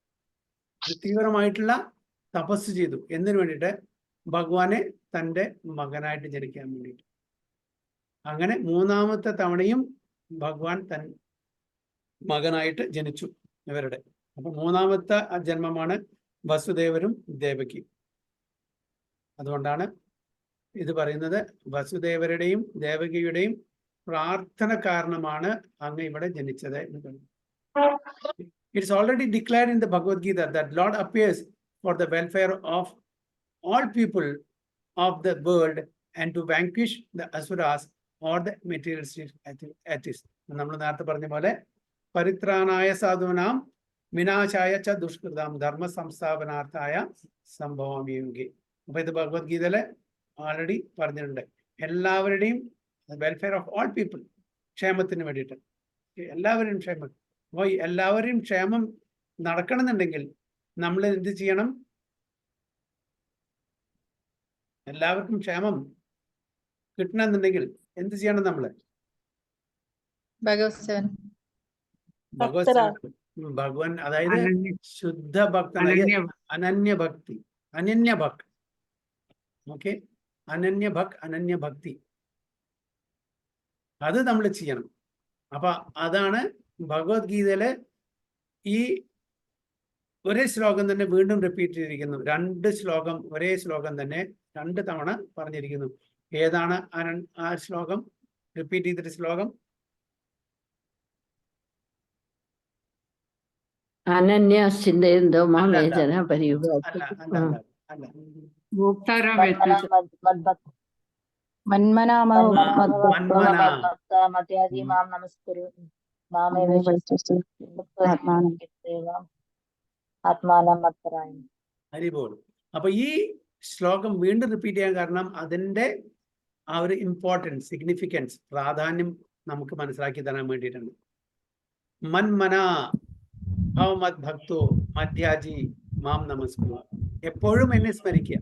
Speaker 1: തീവ്രമായിട്ടുള്ള തപസ് ചെയ്തു. എന്തിനു വേണ്ടിയിട്ട്? ഭഗവാനെ തൻ്റെ മകനായിട്ട് ജനിക്കാൻ വേണ്ടിയിട്ട്. അങ്ങനെ 3ാമത്തെ തവണയും ഭഗവാൻ തൻ മകനായിട്ട് ജനിച്ചു ഇവരുടെ. അപ്പൊ 3ാമത്തെ ജന്മമാണ് വസുദേവരും ദേവകിയും. അതുകൊണ്ടാണ് ഇത് പറയുന്നത് വസുദേവരുടെയും ദേവകിയുടെയും പ്രാർത്ഥന കാരണമാണ് അങ്ങ് ഇവിടെ ജനിച്ചത് എന്ന് പറയുന്നത്. It's already declared in the Bhagavad Gita that Lord appears for the welfare of all people of the world and to vanquish the asuras or the materialistic atheists. നമ്മൾ നേരത്തെ പറഞ്ഞ പോലെ പരിത്രാണായ സാധൂനാം വിനാശായ ച ദുഷ്കൃതാം ധർമ്മ സംസ്ഥാപനാർത്ഥായ സംഭവാമി യുഗേ. അപ്പൊ ഇത് ഭഗവത്ഗീതയില് ആൾറെഡി പറഞ്ഞിട്ടുണ്ട്. എല്ലാവരുടെയും വെൽഫെയർ ഓഫ് ഓൾ പീപ്പിൾ, ക്ഷേമത്തിന് വേണ്ടിയിട്ട്, എല്ലാവരുടെയും ക്ഷേമം. അപ്പോൾ എല്ലാവരുടെയും ക്ഷേമം നടക്കണമെന്നുണ്ടെങ്കിൽ നമ്മൾ എന്ത് ചെയ്യണം? എല്ലാവർക്കും ക്ഷേമം കിട്ടണമെന്നുണ്ടെങ്കിൽ എന്ത് ചെയ്യണം? നമ്മള്
Speaker 2: ഭഗവത് സേവനം.
Speaker 1: ഭഗവത് സേവനം. ഭഗവാൻ അതായത്
Speaker 8: അനന്യ
Speaker 1: ശുദ്ധ ഭക്തൻ
Speaker 8: അനന്യ
Speaker 1: അനന്യഭക്തി അനന്യഭക് ഓക്കെ അനന്യഭക്തി അത് നമ്മൾ ചെയ്യണം. അപ്പൊ അതാണ് ഭഗവത്ഗീതയില് ഈ ഒരേ ശ്ലോകം തന്നെ വീണ്ടും റിപ്പീറ്റ് ചെയ്തിരിക്കുന്നു. 2 ശ്ലോകം ഒരേ ശ്ലോകം തന്നെ 2 തവണ പറഞ്ഞിരിക്കുന്നു. ഏതാണ് ആ ശ്ലോകം? റിപ്പീറ്റ് ചെയ്തിട്ട് ശ്ലോകം
Speaker 9: അനന്യസിന്ധേന്ദോ
Speaker 1: അല്ല
Speaker 9: മാമേജന
Speaker 1: അല്ല
Speaker 9: പരിയുഗാത്തി
Speaker 1: അല്ല അല്ല അല്ല
Speaker 8: ഭോക്താരം
Speaker 5: മന്മനാമ
Speaker 1: മന്മന
Speaker 7: മധ്യാദി മാം നമസ്കുരു മാമേവ ആത്മാനം മത്സരായ.
Speaker 1: ഹരിബോൾ. അപ്പൊ ഈ ശ്ലോകം വീണ്ടും റിപ്പീറ്റ് ചെയ്യാൻ കാരണം അതിന്റെ ആ ഒരു ഇമ്പോർട്ടൻസ്, സിഗ്നിഫിക്കൻസ്, പ്രാധാന്യം നമുക്ക് മനസ്സിലാക്കി തരാൻ വേണ്ടിയിട്ടാണ്. മന്മന ഭവമത് ഭക്തോ മധ്യാജി മാം നമസ്കുരു. എപ്പോഴും എന്നെ സ്മരിക്കുക.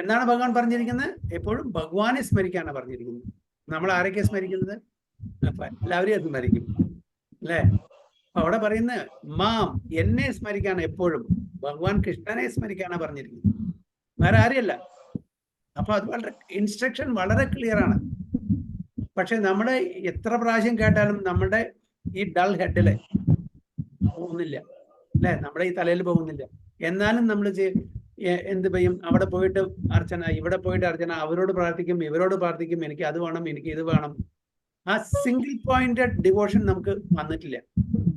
Speaker 1: എന്താണ് ഭഗവാൻ പറഞ്ഞിരിക്കുന്നത്? എപ്പോഴും ഭഗവാനെ സ്മരിക്കാനാണ് പറഞ്ഞിരിക്കുന്നത്. നമ്മൾ ആരൊക്കെ സ്മരിക്കുന്നത്? അപ്പൊ എല്ലാവരെയും സ്മരിക്കും അല്ലേ? അവിടെ പറയുന്നത് മാം, എന്നെ സ്മരിക്കാണ് എപ്പോഴും. ഭഗവാൻ കൃഷ്ണനെ സ്മരിക്കാനാണ് പറഞ്ഞിരിക്കുന്നത്, വേറെ ആരെയല്ല. അപ്പൊ അത് വളരെ ഇൻസ്ട്രക്ഷൻ വളരെ ക്ലിയർ ആണ്. പക്ഷെ നമ്മള് എത്ര പ്രാവശ്യം കേട്ടാലും നമ്മുടെ ഈ ഡൾ ഹെഡില് പോകുന്നില്ല അല്ലെ, നമ്മുടെ ഈ തലയിൽ പോകുന്നില്ല. എന്നാലും നമ്മൾ എന്ത് ചെയ്യും? അവിടെ പോയിട്ട് അർച്ചന, ഇവിടെ പോയിട്ട് അർച്ചന, അവരോട് പ്രാർത്ഥിക്കും, ഇവരോട് പ്രാർത്ഥിക്കും, എനിക്ക് അത് വേണം, എനിക്ക് ഇത് വേണം. ആ സിംഗിൾ പോയിന്റഡ് ഡിവോഷൻ നമുക്ക് വന്നിട്ടില്ല.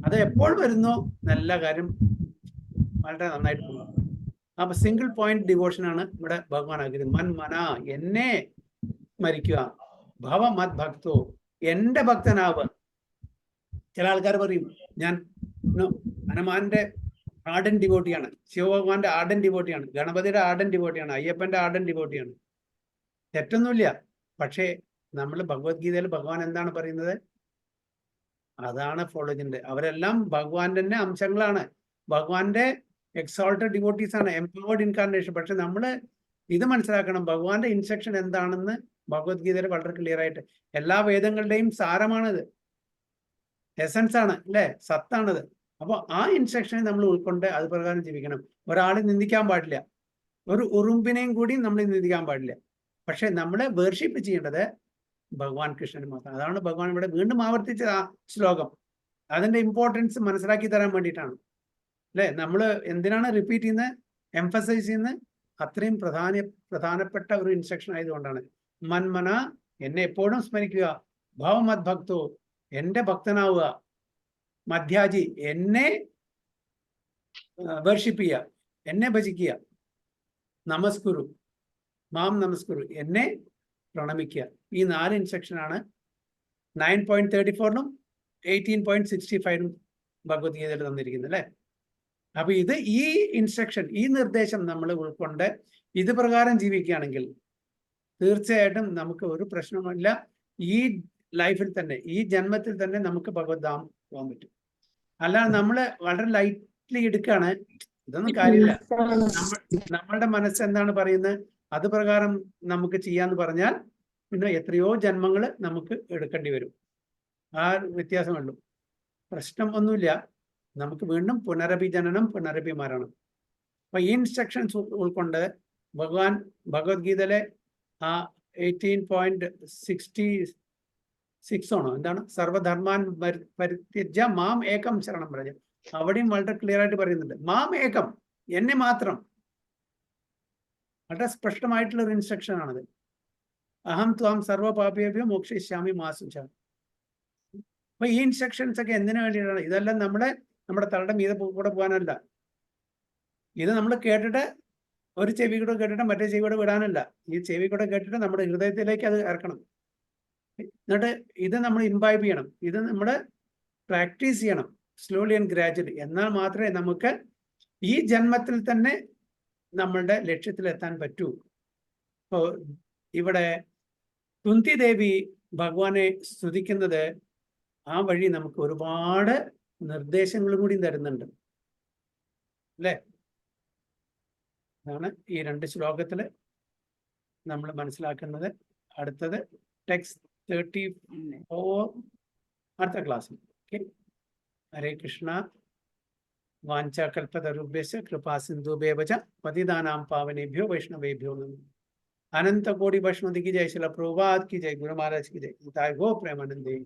Speaker 1: അത് എപ്പോൾ വരുന്നോ നല്ല കാര്യം വളരെ നന്നായിട്ട് പോകും. അപ്പൊ സിംഗിൾ പോയിന്റ് ഡിവോഷൻ ആണ് ഇവിടെ ഭഗവാൻ ആഗ്രഹിക്കുന്നത്. മന്മന, എന്നെ സ്മരിക്കുക. ഭവ മത് ഭക്തോ, എന്റെ ഭക്തനാവ്. ചില ആൾക്കാർ പറയും ഞാൻ ഹനുമാന്റെ ആർഡൻ ഡിവോട്ടിയാണ്, ശിവഭഗവാന്റെ ആർഡൻ ഡിവോട്ടിയാണ്, ഗണപതിയുടെ ആർഡൻ ഡിവോട്ടിയാണ്, അയ്യപ്പന്റെ ആർഡൻ ഡിവോട്ടിയാണ്. തെറ്റൊന്നുമില്ല. പക്ഷേ നമ്മൾ ഭഗവത്ഗീതയിൽ ഭഗവാൻ എന്താണ് പറയുന്നത്? അതാണ് ഫോളോ ചെയ്യേണ്ടത്. അവരെല്ലാം ഭഗവാന്റെ തന്നെ അംശങ്ങളാണ്, ഭഗവാന്റെ എക്സോൾട്ടഡ് ഡിവോട്ടീസ് ആണ്, എംപവേർഡ് ഇൻകാർണേഷൻ. പക്ഷെ നമ്മൾ ഇത് മനസ്സിലാക്കണം, ഭഗവാന്റെ ഇൻസ്ട്രക്ഷൻ എന്താണെന്ന് ഭഗവത്ഗീതയിൽ വളരെ ക്ലിയർ ആയിട്ട്. എല്ലാ വേദങ്ങളുടെയും സാരമാണിത്, എസൻസ് ആണ് അല്ലെ, സത്താണിത്. അപ്പോൾ ആ ഇൻസ്ട്രക്ഷനെ നമ്മൾ ഉൾക്കൊണ്ട് അത് പ്രകാരം ജീവിക്കണം. ഒരാളെ നിന്ദിക്കാൻ പാടില്ല, ഒരു ഉറുമ്പിനെയും കൂടി നമ്മൾ നിന്ദിക്കാൻ പാടില്ല. പക്ഷെ നമ്മളെ വേർഷിപ്പ് ചെയ്യേണ്ടത് ഭഗവാൻ കൃഷ്ണന് മാത്രം. അതാണ് ഭഗവാൻ ഇവിടെ വീണ്ടും ആവർത്തിച്ചത് ആ ശ്ലോകം. അതിന്റെ ഇമ്പോർട്ടൻസ് മനസ്സിലാക്കി തരാൻ വേണ്ടിയിട്ടാണ് അല്ലെ. നമ്മൾ എന്തിനാണ് റിപ്പീറ്റ് ചെയ്യുന്നത്, എംഫസൈസ് ചെയ്യുന്നത്? അത്രയും പ്രധാനപ്പെട്ട ഒരു ഇൻസ്ട്രക്ഷൻ ആയതുകൊണ്ടാണ്. മന്മന, എന്നെ എപ്പോഴും സ്മരിക്കുക. ഭവമത് ഭക്തോ, എന്റെ ഭക്തനാവുക. മധ്യാജി, എന്നെ വർഷിപ്പ് ചെയ്യുക, എന്നെ ഭജിക്കുക. നമസ്കുരു മാം നമസ്കുരു, എന്നെ പ്രണമിക്കുക. ഈ 4 ഇൻസ്ട്രക്ഷനാണ് 9.34 18.65 ഭഗവത്ഗീതയിൽ തന്നിരിക്കുന്നത് അല്ലെ. അപ്പൊ ഈ ഇൻസ്ട്രക്ഷൻ, ഈ നിർദ്ദേശം നമ്മൾ ഉൾക്കൊണ്ട് ഇത് പ്രകാരം ജീവിക്കുകയാണെങ്കിൽ തീർച്ചയായിട്ടും നമുക്ക് ഒരു പ്രശ്നമില്ല. ഈ ലൈഫിൽ തന്നെ, ഈ ജന്മത്തിൽ തന്നെ നമുക്ക് ഭഗവത്ധാം പോകാൻ പറ്റും. അല്ലാതെ നമ്മൾ വളരെ ലൈറ്റ്ലി എടുക്കുകയാണ്, ഇതൊന്നും കാര്യമില്ല. നമ്മളുടെ മനസ്സ് എന്താണ് പറയുന്നത് അത് പ്രകാരം നമുക്ക് ചെയ്യാന്ന് പറഞ്ഞാൽ പിന്നെ എത്രയോ ജന്മങ്ങൾ നമുക്ക് എടുക്കേണ്ടി വരും. ആ വ്യത്യാസമുള്ളൂ. പ്രശ്നം ഒന്നുമില്ല. നമുക്ക് വീണ്ടും പുനരഭിജനനം, പുനരഭിമരണം. അപ്പൊ ഈ ഇൻസ്ട്രക്ഷൻസ് ഉൾക്കൊണ്ട് ഭഗവാൻ ഭഗവത്ഗീതയിലെ ആ 18.66 ആണോ എന്താണ്, സർവധർമാൻ പരിത്യജ്യ മാം ഏകം ശരണം പറഞ്ഞു. അവിടെയും വളരെ ക്ലിയർ ആയിട്ട് പറയുന്നുണ്ട്, മാം ഏകം, എന്നെ മാത്രം. വളരെ സ്പഷ്ടമായിട്ടുള്ള ഒരു ഇൻസ്ട്രക്ഷൻ ആണത്. അഹം ത്വാം സർവപാപേഭ്യോ മോക്ഷിഷ്യാമി മാ ശുചഃ. അപ്പൊ ഈ ഇൻസ്ട്രക്ഷൻസ് ഒക്കെ എന്തിനു വേണ്ടിയിട്ടാണ്? ഇതെല്ലാം നമ്മുടെ തലയുടെ മീതെ കൂടെ പോകാനല്ല. ഇത് നമ്മൾ കേട്ടിട്ട് ഒരു ചെവി കൂടെ കേട്ടിട്ട് മറ്റേ ചെവി കൂടെ വിടാനല്ല. ഈ ചെവി കൂടെ കേട്ടിട്ട് നമ്മുടെ ഹൃദയത്തിലേക്ക് അത് ഇറക്കണം. എന്നിട്ട് ഇത് നമ്മൾ ഇൻവൈബ് ചെയ്യണം. ഇത് നമ്മൾ പ്രാക്ടീസ് ചെയ്യണം സ്ലോലി ആൻഡ് ഗ്രാജുവലി. എന്നാൽ മാത്രമേ നമുക്ക് ഈ ജന്മത്തിൽ തന്നെ നമ്മളുടെ ലക്ഷ്യത്തിലെത്താൻ പറ്റൂ. ഇപ്പോൾ ഇവിടെ കുന്തി ദേവി ഭഗവാനെ സ്തുതിക്കുന്നത് ആ വഴി നമുക്ക് ഒരുപാട് നിർദ്ദേശങ്ങളും കൂടി തരുന്നുണ്ട് അല്ലേ. അതാണ് ഈ 2 ശ്ലോകത്തിൽ നമ്മൾ മനസ്സിലാക്കുന്നത്. അടുത്തത് ടെക്സ്റ്റ് 34 അടുത്ത ക്ലാസ്സിൽ. ഓക്കെ. ഹരേ കൃഷ്ണ. वाञ्छाकल्पतरुभ्यश्च कृपा सिन्धुभ्येव च पतितानां पावनेभ्यो वैष्णवेभ्यो नमः। अनंत कोटि वैष्णव की जय, श्रील प्रभुपाद की जय, गुरु महाराज की जय, निताय गो प्रेमानंदे।